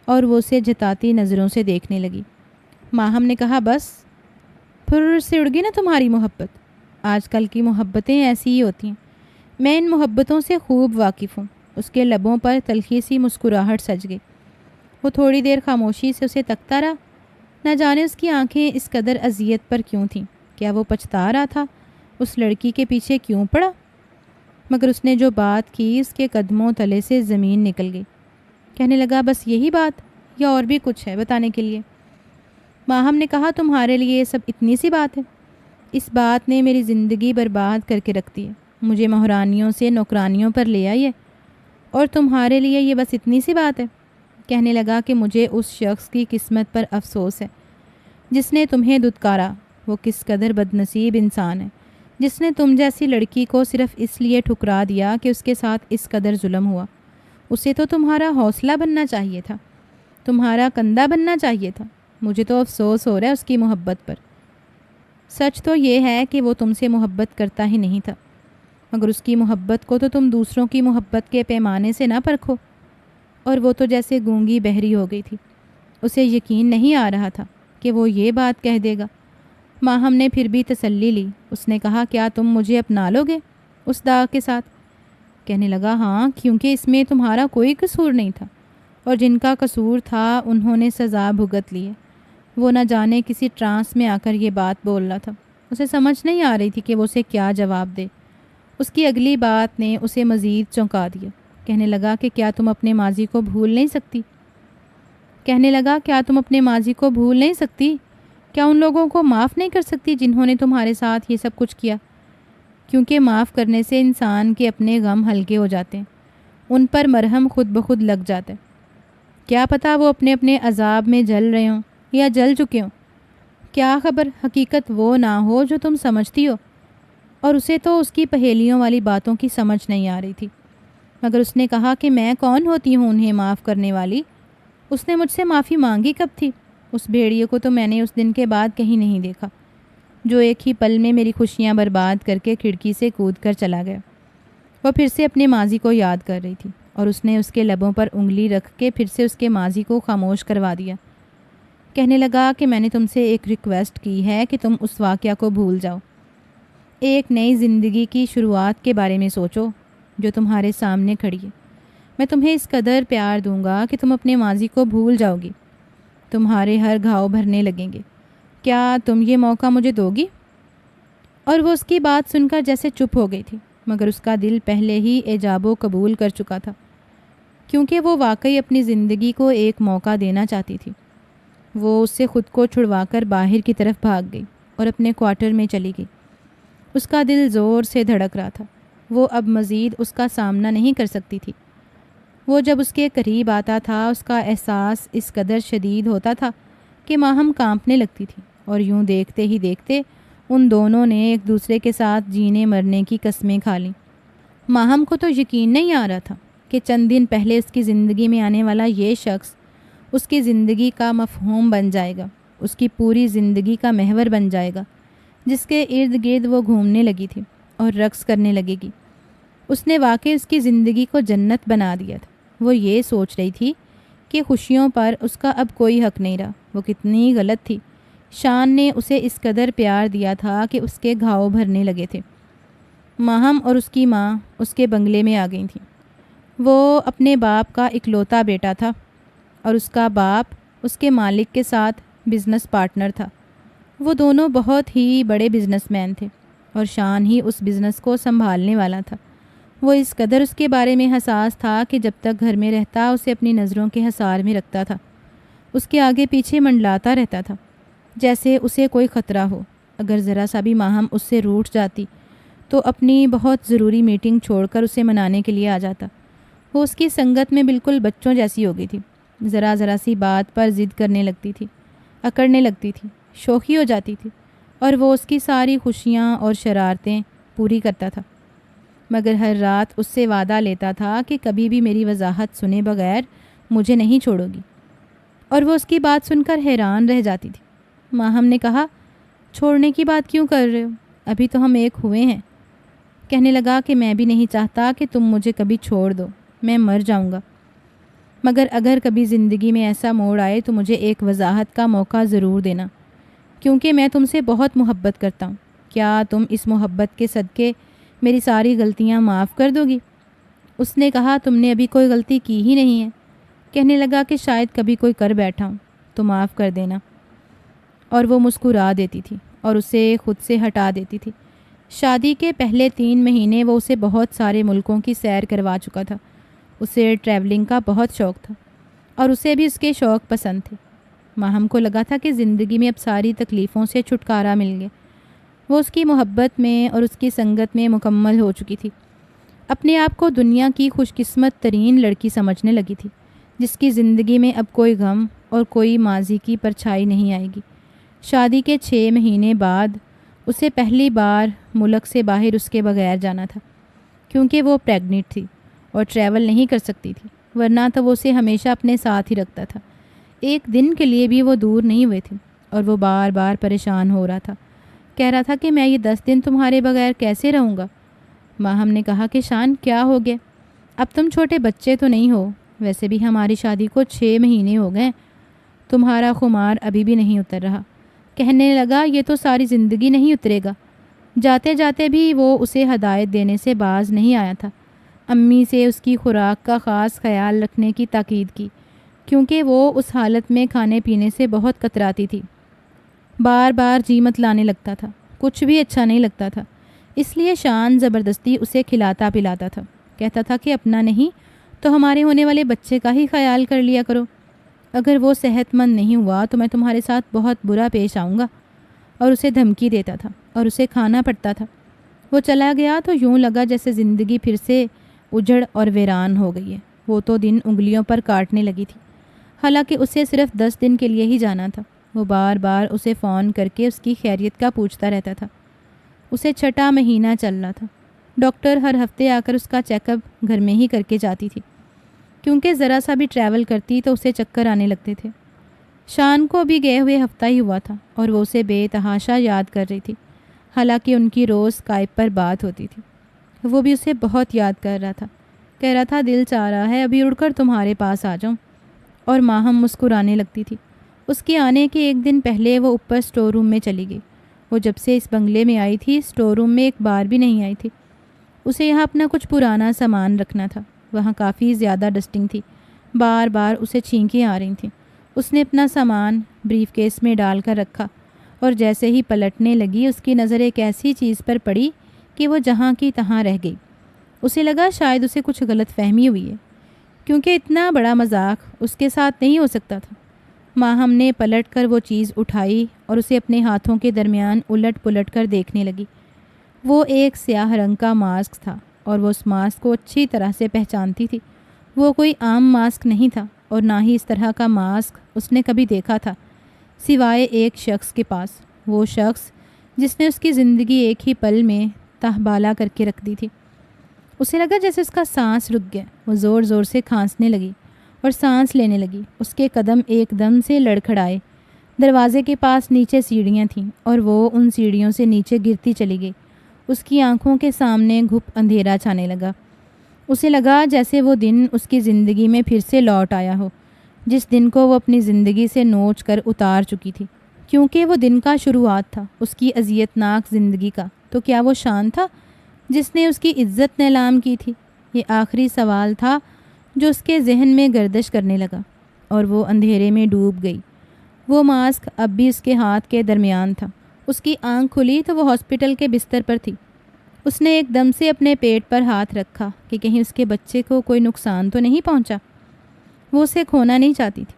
اور وہ اسے جتاتی نظروں سے دیکھنے لگی۔ ماہم نے کہا، بس پھر سے اڑ گئی نا تمہاری محبت۔ آج کل کی محبتیں ایسی ہی ہوتی ہیں۔ میں ان محبتوں سے خوب واقف ہوں۔ اس کے لبوں پر تلخی سی مسکراہٹ سج گئی۔ وہ تھوڑی دیر خاموشی سے اسے تکتا رہا۔ نہ جانے اس کی آنکھیں اس قدر اذیت پر کیوں تھیں۔ کیا وہ پچھتا رہا تھا اس لڑکی کے پیچھے کیوں پڑا؟ مگر اس نے جو بات کی اس کے قدموں تلے سے زمین نکل گئی۔ کہنے لگا، بس یہی بات یا اور بھی کچھ ہے بتانے کے لیے؟ ماہم نے کہا، تمہارے لیے یہ سب اتنی سی بات ہے؟ اس بات نے میری زندگی برباد کر کے رکھ دی ہے۔ مجھے مہرانیوں سے نوکرانیوں پر لے آئی ہے، اور تمہارے لیے یہ بس اتنی سی بات ہے؟ کہنے لگا کہ مجھے اس شخص کی قسمت پر افسوس ہے جس نے تمہیں دھتکارا۔ وہ کس قدر بدنصیب انسان ہے جس نے تم جیسی لڑکی کو صرف اس لیے ٹھکرا دیا کہ اس کے ساتھ اس قدر ظلم ہوا۔ اسے تو تمہارا حوصلہ بننا چاہیے تھا، تمہارا کندھا بننا چاہیے تھا۔ مجھے تو افسوس ہو رہا ہے اس کی محبت پر۔ سچ تو یہ ہے کہ وہ تم سے محبت کرتا ہی نہیں تھا، مگر اس کی محبت کو تو تم دوسروں کی محبت کے پیمانے سے نہ پرکھو۔ اور وہ تو جیسے گونگی بہری ہو گئی تھی۔ اسے یقین نہیں آ رہا تھا کہ وہ یہ بات کہہ دے گا۔ ماہم نے پھر بھی تسلی لی۔ اس نے کہا، کیا تم مجھے اپنا لو گے اس داغ کے ساتھ؟ کہنے لگا، ہاں، کیونکہ اس میں تمہارا کوئی قصور نہیں تھا، اور جن کا قصور تھا انہوں نے سزا بھگت لی ہے۔ وہ نہ جانے کسی ٹرانس میں آ کر یہ بات بول رہا تھا۔ اسے سمجھ نہیں آ رہی تھی کہ وہ اسے کیا جواب دے۔ اس کی اگلی بات نے اسے مزید چونکا دیا۔ کہنے لگا کہ کیا تم اپنے ماضی کو بھول نہیں سکتی؟ کہنے لگا، کیا تم اپنے ماضی کو بھول نہیں سکتی؟ کیا ان لوگوں کو معاف نہیں کر سکتی جنہوں نے تمہارے ساتھ یہ سب کچھ کیا؟ کیونکہ معاف کرنے سے انسان کے اپنے غم ہلکے ہو جاتے ہیں، ان پر مرہم خود بخود لگ جاتا ہے۔ کیا پتہ وہ اپنے اپنے عذاب میں جل رہے ہوں یا جل چکے ہوں۔ کیا خبر حقیقت وہ نہ ہو جو تم سمجھتی ہو۔ اور اسے تو اس کی پہیلیوں والی باتوں کی سمجھ نہیں آ رہی تھی، مگر اس نے کہا کہ میں کون ہوتی ہوں انہیں معاف کرنے والی؟ اس نے مجھ سے معافی مانگی کب تھی؟ اس بھیڑیے کو تو میں نے اس دن کے بعد کہیں نہیں دیکھا جو ایک ہی پل میں میری خوشیاں برباد کر کے کھڑکی سے کود کر چلا گیا۔ وہ پھر سے اپنے ماضی کو یاد کر رہی تھی، اور اس نے اس کے لبوں پر انگلی رکھ کے پھر سے اس کے ماضی کو خاموش کروا دیا۔ کہنے لگا کہ میں نے تم سے ایک ریکویسٹ کی ہے کہ تم اس واقعہ کو بھول جاؤ۔ ایک نئی زندگی کی شروعات کے بارے میں سوچو جو تمہارے سامنے کھڑی ہے۔ میں تمہیں اس قدر پیار دوں گا کہ تم اپنے ماضی کو بھول جاؤ گی۔ تمہارے ہر گھاؤ بھرنے لگیں گے۔ کیا تم یہ موقع مجھے دو گی؟ اور وہ اس کی بات سن کر جیسے چپ ہو گئی تھی، مگر اس کا دل پہلے ہی ایجاب و قبول کر چکا تھا، کیونکہ وہ واقعی اپنی زندگی کو ایک موقع دینا چاہتی تھی۔ وہ اس سے خود کو چھڑوا کر باہر کی طرف بھاگ گئی اور اپنے کوارٹر میں چلی گئی۔ اس کا دل زور سے دھڑک رہا تھا۔ وہ اب مزید اس کا سامنا نہیں کر سکتی تھی۔ وہ جب اس کے قریب آتا تھا اس کا احساس اس قدر شدید ہوتا تھا کہ ماہم کانپنے لگتی تھی، اور یوں دیکھتے ہی دیکھتے ان دونوں نے ایک دوسرے کے ساتھ جینے مرنے کی قسمیں کھا لیں۔ ماہم کو تو یقین نہیں آ رہا تھا کہ چند دن پہلے اس کی زندگی میں آنے والا یہ شخص اس کی زندگی کا مفہوم بن جائے گا، اس کی پوری زندگی کا محور بن جائے گا، جس کے ارد گرد وہ گھومنے لگی تھی اور رقص کرنے لگے گی۔ اس نے واقعی اس کی زندگی کو جنت بنا دیا تھا۔ وہ یہ سوچ رہی تھی کہ خوشیوں پر اس کا اب کوئی حق نہیں رہا۔ وہ کتنی غلط تھی۔ شان نے اسے اس قدر پیار دیا تھا کہ اس کے گھاؤ بھرنے لگے تھے۔ ماہم اور اس کی ماں اس کے بنگلے میں آ گئی تھیں۔ وہ اپنے باپ کا اکلوتا بیٹا تھا، اور اس کا باپ اس کے مالک کے ساتھ بزنس پارٹنر تھا۔ وہ دونوں بہت ہی بڑے بزنس مین تھے، اور شان ہی اس بزنس کو سنبھالنے والا تھا۔ وہ اس قدر اس کے بارے میں حساس تھا کہ جب تک گھر میں رہتا اسے اپنی نظروں کے حصار میں رکھتا تھا۔ اس کے آگے پیچھے منڈلاتا رہتا تھا جیسے اسے کوئی خطرہ ہو۔ اگر ذرا سا بھی ماہم اس سے روٹھ جاتی تو اپنی بہت ضروری میٹنگ چھوڑ کر اسے منانے کے لیے آ جاتا۔ وہ اس کی سنگت میں بالکل بچوں جیسی ہو گئی تھی۔ ذرا ذرا سی بات پر ضد کرنے لگتی تھی، اکڑنے لگتی تھی، شوخی ہو جاتی تھی، اور وہ اس کی ساری خوشیاں اور شرارتیں پوری کرتا تھا، مگر ہر رات اس سے وعدہ لیتا تھا کہ کبھی بھی میری وضاحت سنے بغیر مجھے نہیں چھوڑو گی، اور وہ اس کی بات سن کر حیران رہ جاتی تھی۔ ماہم نے کہا، چھوڑنے کی بات کیوں کر رہے ہو؟ ابھی تو ہم ایک ہوئے ہیں۔ کہنے لگا کہ میں بھی نہیں چاہتا کہ تم مجھے کبھی چھوڑ دو، میں مر جاؤں گا، مگر اگر کبھی زندگی میں ایسا موڑ آئے تو مجھے ایک وضاحت کا موقع ضرور دینا، کیونکہ میں تم سے بہت محبت کرتا ہوں۔ کیا تم اس محبت کے صدقے میری ساری غلطیاں معاف کر دو گی؟ اس نے کہا تم نے ابھی کوئی غلطی کی ہی نہیں ہے۔ کہنے لگا کہ شاید کبھی کوئی کر بیٹھا ہوں تو معاف کر دینا، اور وہ مسکرا دیتی تھی اور اسے خود سے ہٹا دیتی تھی۔ شادی کے پہلے 3 مہینے وہ اسے بہت سارے ملکوں کی سیر کروا چکا تھا۔ اسے ٹریولنگ کا بہت شوق تھا اور اسے بھی اس کے شوق پسند تھے۔ ماہم کو لگا تھا کہ زندگی میں اب ساری تکلیفوں سے چھٹکارا مل گیا۔ وہ اس کی محبت میں اور اس کی سنگت میں مکمل ہو چکی تھی۔ اپنے آپ کو دنیا کی خوش قسمت ترین لڑکی سمجھنے لگی تھی، جس کی زندگی میں اب کوئی غم اور کوئی ماضی کی پرچھائی نہیں آئے گی۔ شادی کے 6 مہینے بعد اسے پہلی بار ملک سے باہر اس کے بغیر جانا تھا، کیونکہ وہ پریگننٹ تھی اور ٹریول نہیں کر سکتی تھی، ورنہ تو وہ اسے ہمیشہ اپنے ساتھ ہی رکھتا تھا۔ ایک دن کے لیے بھی وہ دور نہیں ہوئے تھے اور وہ بار بار پریشان ہو رہا تھا، کہہ رہا تھا کہ میں یہ 10 دن تمہارے بغیر کیسے رہوں گا۔ ماہم نے کہا کہ شان کیا ہو گیا؟ اب تم چھوٹے بچے تو نہیں ہو، ویسے بھی ہماری شادی کو 6 مہینے ہو گئے، تمہارا خمار ابھی بھی نہیں اتر رہا۔ کہنے لگا یہ تو ساری زندگی نہیں اترے گا۔ جاتے جاتے بھی وہ اسے ہدایت دینے سے باز نہیں آیا تھا۔ امی سے اس کی خوراک کا خاص خیال رکھنے کی تاکید کی، کیونکہ وہ اس حالت میں کھانے پینے سے بہت کتراتی تھی، بار بار جی مت لانے لگتا تھا، کچھ بھی اچھا نہیں لگتا تھا۔ اس لیے شان زبردستی اسے کھلاتا پلاتا تھا، کہتا تھا کہ اپنا نہیں تو ہمارے ہونے والے بچے کا ہی خیال کر لیا کرو، اگر وہ صحت مند نہیں ہوا تو میں تمہارے ساتھ بہت برا پیش آؤں گا، اور اسے دھمکی دیتا تھا اور اسے کھانا پڑتا تھا۔ وہ چلا گیا تو یوں لگا جیسے زندگی پھر سے اجڑ اور ویران ہو گئی ہے۔ وہ تو دن انگلیوں پر کاٹنے لگی تھی، حالانکہ اسے صرف 10 دن کے لیے ہی جانا تھا۔ وہ بار بار اسے فون کر کے اس کی خیریت کا پوچھتا رہتا تھا۔ اسے 6واں مہینہ چل رہا تھا۔ ڈاکٹر ہر ہفتے آ کر اس کا چیک اپ گھر میں ہی کر کے جاتی تھی، کیونکہ ذرا سا بھی ٹریول کرتی تو اسے چکر آنے لگتے تھے۔ شان کو بھی گئے ہوئے ہفتہ ہی ہوا تھا اور وہ اسے بے تحاشا یاد کر رہی تھی، حالانکہ ان کی روز اسکائپ پر بات ہوتی تھی۔ وہ بھی اسے بہت یاد کر رہا تھا، کہہ رہا تھا دل چاہ رہا ہے ابھی اڑ کر تمہارے پاس آ جاؤں، اور ماہم مسکرانے لگتی تھی۔ اس کے آنے کے ایک دن پہلے وہ اوپر اسٹور روم میں چلی گئی۔ وہ جب سے اس بنگلے میں آئی تھی اسٹور روم میں ایک بار بھی نہیں آئی تھی۔ اسے یہاں اپنا کچھ پرانا سامان رکھنا تھا، وہاں کافی زیادہ ڈسٹنگ تھی، بار بار اسے چھینکیں آ رہی تھیں۔ اس نے اپنا سامان بریف کیس میں ڈال کر رکھا، اور جیسے ہی پلٹنے لگی اس کی نظر ایک ایسی چیز پر پڑی کہ وہ جہاں کی تہاں رہ گئی۔ اسے لگا شاید اسے کچھ غلط فہمی ہوئی ہے، کیونکہ اتنا بڑا مذاق اس کے ساتھ نہیں ہو سکتا تھا۔ ماہم نے پلٹ کر وہ چیز اٹھائی اور اسے اپنے ہاتھوں کے درمیان الٹ پلٹ کر دیکھنے لگی۔ وہ ایک سیاہ رنگ کا ماسک تھا اور وہ اس ماسک کو اچھی طرح سے پہچانتی تھی۔ وہ کوئی عام ماسک نہیں تھا اور نہ ہی اس طرح کا ماسک اس نے کبھی دیکھا تھا، سوائے ایک شخص کے پاس، وہ شخص جس نے اس کی زندگی ایک ہی پل میں تہبالا کر کے رکھ دی تھی۔ اسے لگا جیسے اس کا سانس رک گیا۔ وہ زور زور سے کھانسنے لگی اور سانس لینے لگی۔ اس کے قدم ایک دم سے لڑکھڑائے۔ دروازے کے پاس نیچے سیڑھیاں تھیں اور وہ ان سیڑھیوں سے نیچے گرتی چلی گئی۔ اس کی آنکھوں کے سامنے گھپ اندھیرا چھانے لگا۔ اسے لگا جیسے وہ دن اس کی زندگی میں پھر سے لوٹ آیا ہو، جس دن کو وہ اپنی زندگی سے نوچ کر اتار چکی تھی، کیونکہ وہ دن کا شروعات تھا اس کی اذیت ناک زندگی کا۔ تو کیا وہ شان تھا جس نے اس کی عزت نیلام کی تھی؟ یہ آخری سوال تھا جو اس کے ذہن میں گردش کرنے لگا، اور وہ اندھیرے میں ڈوب گئی۔ وہ ماسک اب بھی اس کے ہاتھ کے درمیان تھا۔ اس کی آنکھ کھلی تو وہ ہاسپٹل کے بستر پر تھی۔ اس نے ایک دم سے اپنے پیٹ پر ہاتھ رکھا کہ کہیں اس کے بچے کو کوئی نقصان تو نہیں پہنچا۔ وہ اسے کھونا نہیں چاہتی تھی۔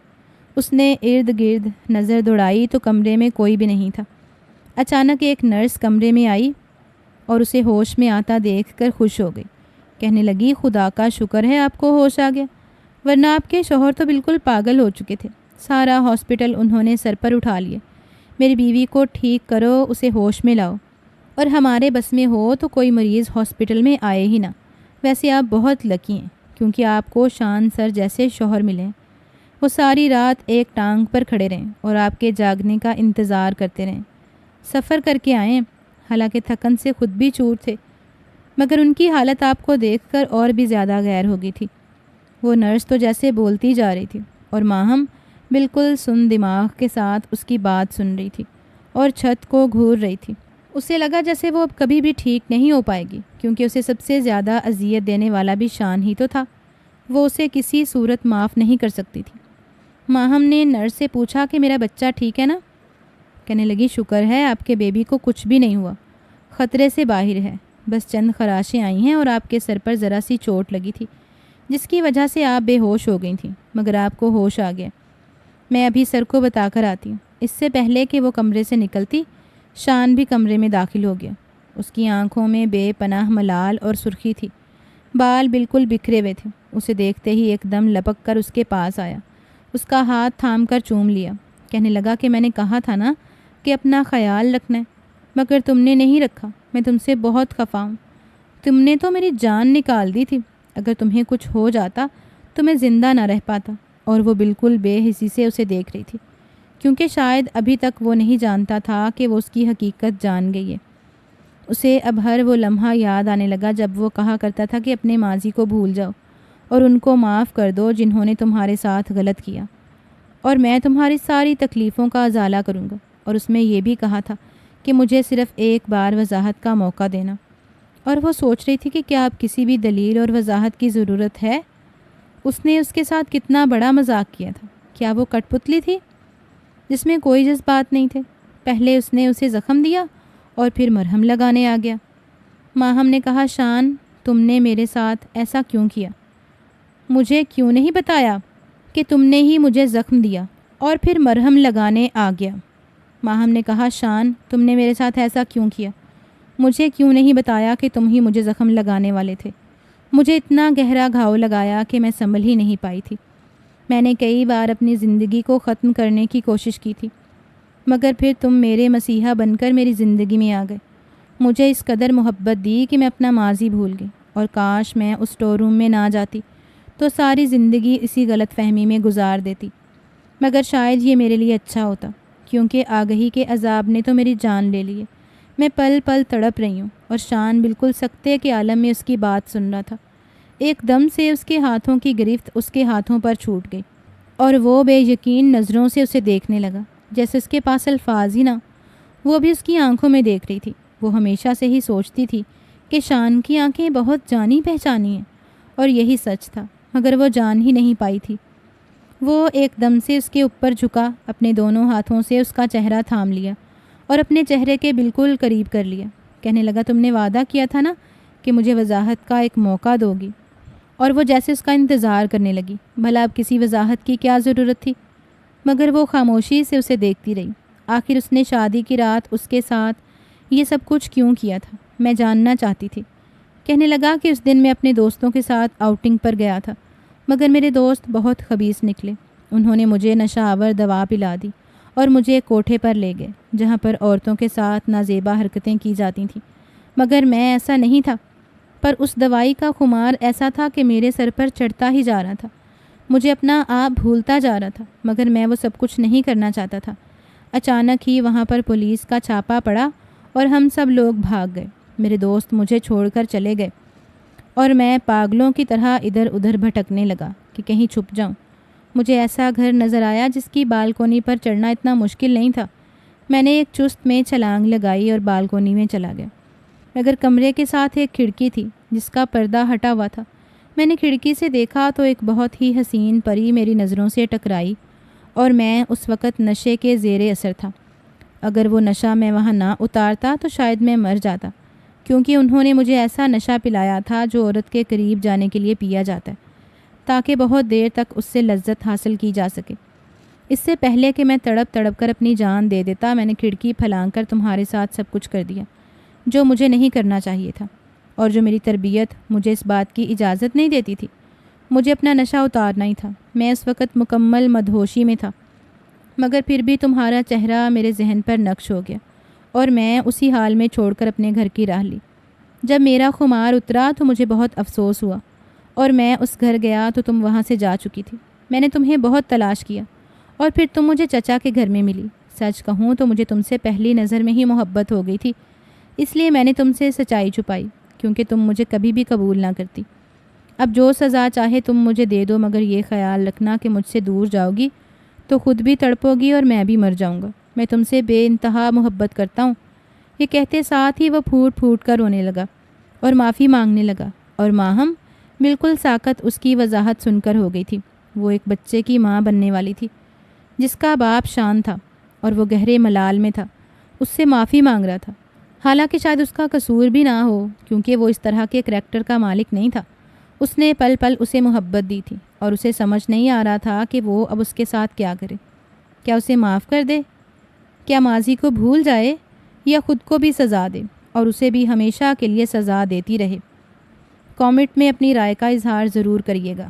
اس نے ارد گرد نظر دوڑائی تو کمرے میں کوئی بھی نہیں تھا۔ اچانک ایک نرس کمرے میں آئی اور اسے ہوش میں آتا دیکھ کر خوش ہو گئی۔ کہنے لگی خدا کا شکر ہے آپ کو ہوش آ گیا، ورنہ آپ کے شوہر تو بالکل پاگل ہو چکے تھے۔ سارا ہاسپٹل انہوں نے سر پر اٹھا لیا۔ میری بیوی کو ٹھیک کرو، اسے ہوش میں لاؤ، اور ہمارے بس میں ہو تو کوئی مریض ہاسپٹل میں آئے ہی نہ۔ ویسے آپ بہت لکی ہیں کیونکہ آپ کو شان سر جیسے شوہر ملے ہیں۔ وہ ساری رات ایک ٹانگ پر کھڑے رہیں اور آپ کے جاگنے کا انتظار کرتے رہیں۔ سفر کر کے آئے ہیں، حالانکہ تھکن سے خود بھی چور تھے، مگر ان کی حالت آپ کو دیکھ کر اور بھی زیادہ غیر ہو گئی تھی۔ وہ نرس تو جیسے بولتی جا رہی تھی اور ماہم بالکل سن دماغ کے ساتھ اس کی بات سن رہی تھی اور چھت کو گھور رہی تھی۔ اسے لگا جیسے وہ اب کبھی بھی ٹھیک نہیں ہو پائے گی، کیونکہ اسے سب سے زیادہ اذیت دینے والا بھی شان ہی تو تھا۔ وہ اسے کسی صورت معاف نہیں کر سکتی تھی۔ ماہم نے نرس سے پوچھا کہ میرا بچہ ٹھیک ہے نا؟ کہنے لگی شکر ہے آپ کے بیبی کو کچھ بھی نہیں ہوا، خطرے سے باہر ہے، بس چند خراشیں آئی ہیں اور آپ کے سر پر ذرا سی چوٹ لگی تھی جس کی وجہ سے آپ بے ہوش ہو گئی تھیں، مگر آپ کو ہوش آ گیا۔ میں ابھی سر کو بتا کر آتی ہوں۔ اس سے پہلے کہ وہ کمرے سے نکلتی، شان بھی کمرے میں داخل ہو گیا۔ اس کی آنکھوں میں بے پناہ ملال اور سرخی تھی، بال بالکل بکھرے ہوئے تھے۔ اسے دیکھتے ہی ایک دم لپک کر اس کے پاس آیا، اس کا ہاتھ تھام کر چوم لیا، کہنے لگا کہ میں نے کہا تھا نا کہ اپنا خیال رکھنا ہے، مگر تم نے نہیں رکھا۔ میں تم سے بہت خفا ہوں، تم نے تو میری جان نکال دی تھی، اگر تمہیں کچھ ہو جاتا تو میں زندہ نہ رہ پاتا۔ اور وہ بالکل بے حسی سے اسے دیکھ رہی تھی، کیونکہ شاید ابھی تک وہ نہیں جانتا تھا کہ وہ اس کی حقیقت جان گئی ہے۔ اسے اب ہر وہ لمحہ یاد آنے لگا جب وہ کہا کرتا تھا کہ اپنے ماضی کو بھول جاؤ اور ان کو معاف کر دو جنہوں نے تمہارے ساتھ غلط کیا، اور میں تمہاری ساری تکلیفوں کا ازالہ کروں گا۔ اور اس میں یہ بھی کہا تھا کہ مجھے صرف ایک بار وضاحت کا موقع دینا۔ اور وہ سوچ رہی تھی کہ کیا اب کسی بھی دلیل اور وضاحت کی ضرورت ہے؟ اس نے اس کے ساتھ کتنا بڑا مذاق کیا تھا۔ کیا وہ کٹ پتلی تھی جس میں کوئی جذبات نہیں تھے؟ پہلے اس نے اسے زخم دیا اور پھر مرہم لگانے آ گیا۔ ماہم نے کہا شان، تم نے میرے ساتھ ایسا کیوں کیا؟ مجھے کیوں نہیں بتایا کہ تم نے ہی مجھے زخم دیا اور پھر مرہم لگانے آ گیا؟ ماہم نے کہا شان، تم نے میرے ساتھ ایسا کیوں کیا؟ مجھے کیوں نہیں بتایا کہ تم ہی مجھے زخم لگانے والے تھے؟ مجھے اتنا گہرا گھاؤ لگایا کہ میں سنبھل ہی نہیں پائی تھی۔ میں نے کئی بار اپنی زندگی کو ختم کرنے کی کوشش کی تھی، مگر پھر تم میرے مسیحا بن کر میری زندگی میں آ گئے، مجھے اس قدر محبت دی کہ میں اپنا ماضی بھول گئی، اور کاش میں اس اسٹور روم میں نہ جاتی تو ساری زندگی اسی غلط فہمی میں گزار دیتی، مگر شاید یہ میرے لیے اچھا ہوتا، کیونکہ آگہی کے عذاب نے تو میری جان لے لی ہے۔ میں پل پل تڑپ رہی ہوں۔ اور شان بالکل سکتے کے عالم میں اس کی بات سن رہا تھا۔ ایک دم سے اس کے ہاتھوں کی گرفت اس کے ہاتھوں پر چھوٹ گئی اور وہ بے یقین نظروں سے اسے دیکھنے لگا، جیسے اس کے پاس الفاظ ہی نہ۔ وہ بھی اس کی آنکھوں میں دیکھ رہی تھی۔ وہ ہمیشہ سے ہی سوچتی تھی کہ شان کی آنکھیں بہت جانی پہچانی ہیں، اور یہی سچ تھا، مگر وہ جان ہی نہیں پائی تھی۔ وہ ایک دم سے اس کے اوپر جھکا، اپنے دونوں ہاتھوں سے اس کا چہرہ تھام لیا اور اپنے چہرے کے بالکل قریب کر لیا۔ کہنے لگا تم نے وعدہ کیا تھا نا کہ مجھے وضاحت کا ایک موقع دو گی۔ اور وہ جیسے اس کا انتظار کرنے لگی، بھلا اب کسی وضاحت کی کیا ضرورت تھی؟ مگر وہ خاموشی سے اسے دیکھتی رہی۔ آخر اس نے شادی کی رات اس کے ساتھ یہ سب کچھ کیوں کیا تھا؟ میں جاننا چاہتی تھی۔ کہنے لگا کہ اس دن میں اپنے دوستوں کے ساتھ آؤٹنگ پر گیا تھا، مگر میرے دوست بہت خبیث نکلے۔ انہوں نے مجھے نشہ آور دوا پلا دی اور مجھے ایک کوٹھے پر لے گئے جہاں پر عورتوں کے ساتھ نازیبا حرکتیں کی جاتی تھیں، مگر میں ایسا نہیں تھا۔ پر اس دوائی کا خمار ایسا تھا کہ میرے سر پر چڑھتا ہی جا رہا تھا، مجھے اپنا آپ بھولتا جا رہا تھا، مگر میں وہ سب کچھ نہیں کرنا چاہتا تھا۔ اچانک ہی وہاں پر پولیس کا چھاپا پڑا اور ہم سب لوگ بھاگ گئے۔ میرے دوست مجھے چھوڑ کر چلے گئے اور میں پاگلوں کی طرح ادھر ادھر بھٹکنے لگا کہ کہیں چھپ جاؤں۔ مجھے ایسا گھر نظر آیا جس کی بالکونی پر چڑھنا اتنا مشکل نہیں تھا۔ میں نے ایک چست میں چھلانگ لگائی اور بالکونی میں چلا گیا، مگر کمرے کے ساتھ ایک کھڑکی تھی جس کا پردہ ہٹا ہوا تھا۔ میں نے کھڑکی سے دیکھا تو ایک بہت ہی حسین پری میری نظروں سے ٹکرائی، اور میں اس وقت نشے کے زیر اثر تھا۔ اگر وہ نشہ میں وہاں نہ اتارتا تو شاید میں مر جاتا، کیونکہ انہوں نے مجھے ایسا نشہ پلایا تھا جو عورت کے قریب جانے کے لیے پیا جاتا ہے، تاکہ بہت دیر تک اس سے لذت حاصل کی جا سکے۔ اس سے پہلے کہ میں تڑپ تڑپ کر اپنی جان دے دیتا، میں نے کھڑکی پھلانگ کر تمہارے ساتھ سب کچھ کر دیا جو مجھے نہیں کرنا چاہیے تھا، اور جو میری تربیت مجھے اس بات کی اجازت نہیں دیتی تھی۔ مجھے اپنا نشہ اتارنا ہی تھا۔ میں اس وقت مکمل مدہوشی میں تھا، مگر پھر بھی تمہارا چہرہ میرے ذہن پر نقش ہو گیا، اور میں اسی حال میں چھوڑ کر اپنے گھر کی راہ لی۔ جب میرا خمار اترا تو مجھے بہت افسوس ہوا، اور میں اس گھر گیا تو تم وہاں سے جا چکی تھی۔ میں نے تمہیں بہت تلاش کیا، اور پھر تم مجھے چچا کے گھر میں ملی۔ سچ کہوں تو مجھے تم سے پہلی نظر میں ہی محبت ہو گئی تھی، اس لیے میں نے تم سے سچائی چھپائی، کیونکہ تم مجھے کبھی بھی قبول نہ کرتی۔ اب جو سزا چاہے تم مجھے دے دو، مگر یہ خیال رکھنا کہ مجھ سے دور جاؤ گی تو خود بھی تڑپو گی اور میں بھی مر جاؤں گا۔ میں تم سے بے انتہا محبت کرتا ہوں۔ یہ کہتے ساتھ ہی وہ پھوٹ پھوٹ کر رونے لگا اور معافی مانگنے لگا، اور ماہم بالکل ساکت اس کی وضاحت سن کر ہو گئی تھی۔ وہ ایک بچے کی ماں بننے والی تھی جس کا باپ شان تھا اور وہ گہرے ملال میں تھا، اس سے معافی مانگ رہا تھا، حالانکہ شاید اس کا قصور بھی نہ ہو، کیونکہ وہ اس طرح کے کریکٹر کا مالک نہیں تھا۔ اس نے پل پل اسے محبت دی تھی اور اسے سمجھ نہیں آ رہا تھا کہ وہ اب اس کے ساتھ کیا کرے۔ کیا اسے معاف کر دے؟ کیا ماضی کو بھول جائے، یا خود کو بھی سزا دے اور اسے بھی ہمیشہ کے لیے سزا دیتی رہے؟ کامنٹ میں اپنی رائے کا اظہار ضرور کریے گا۔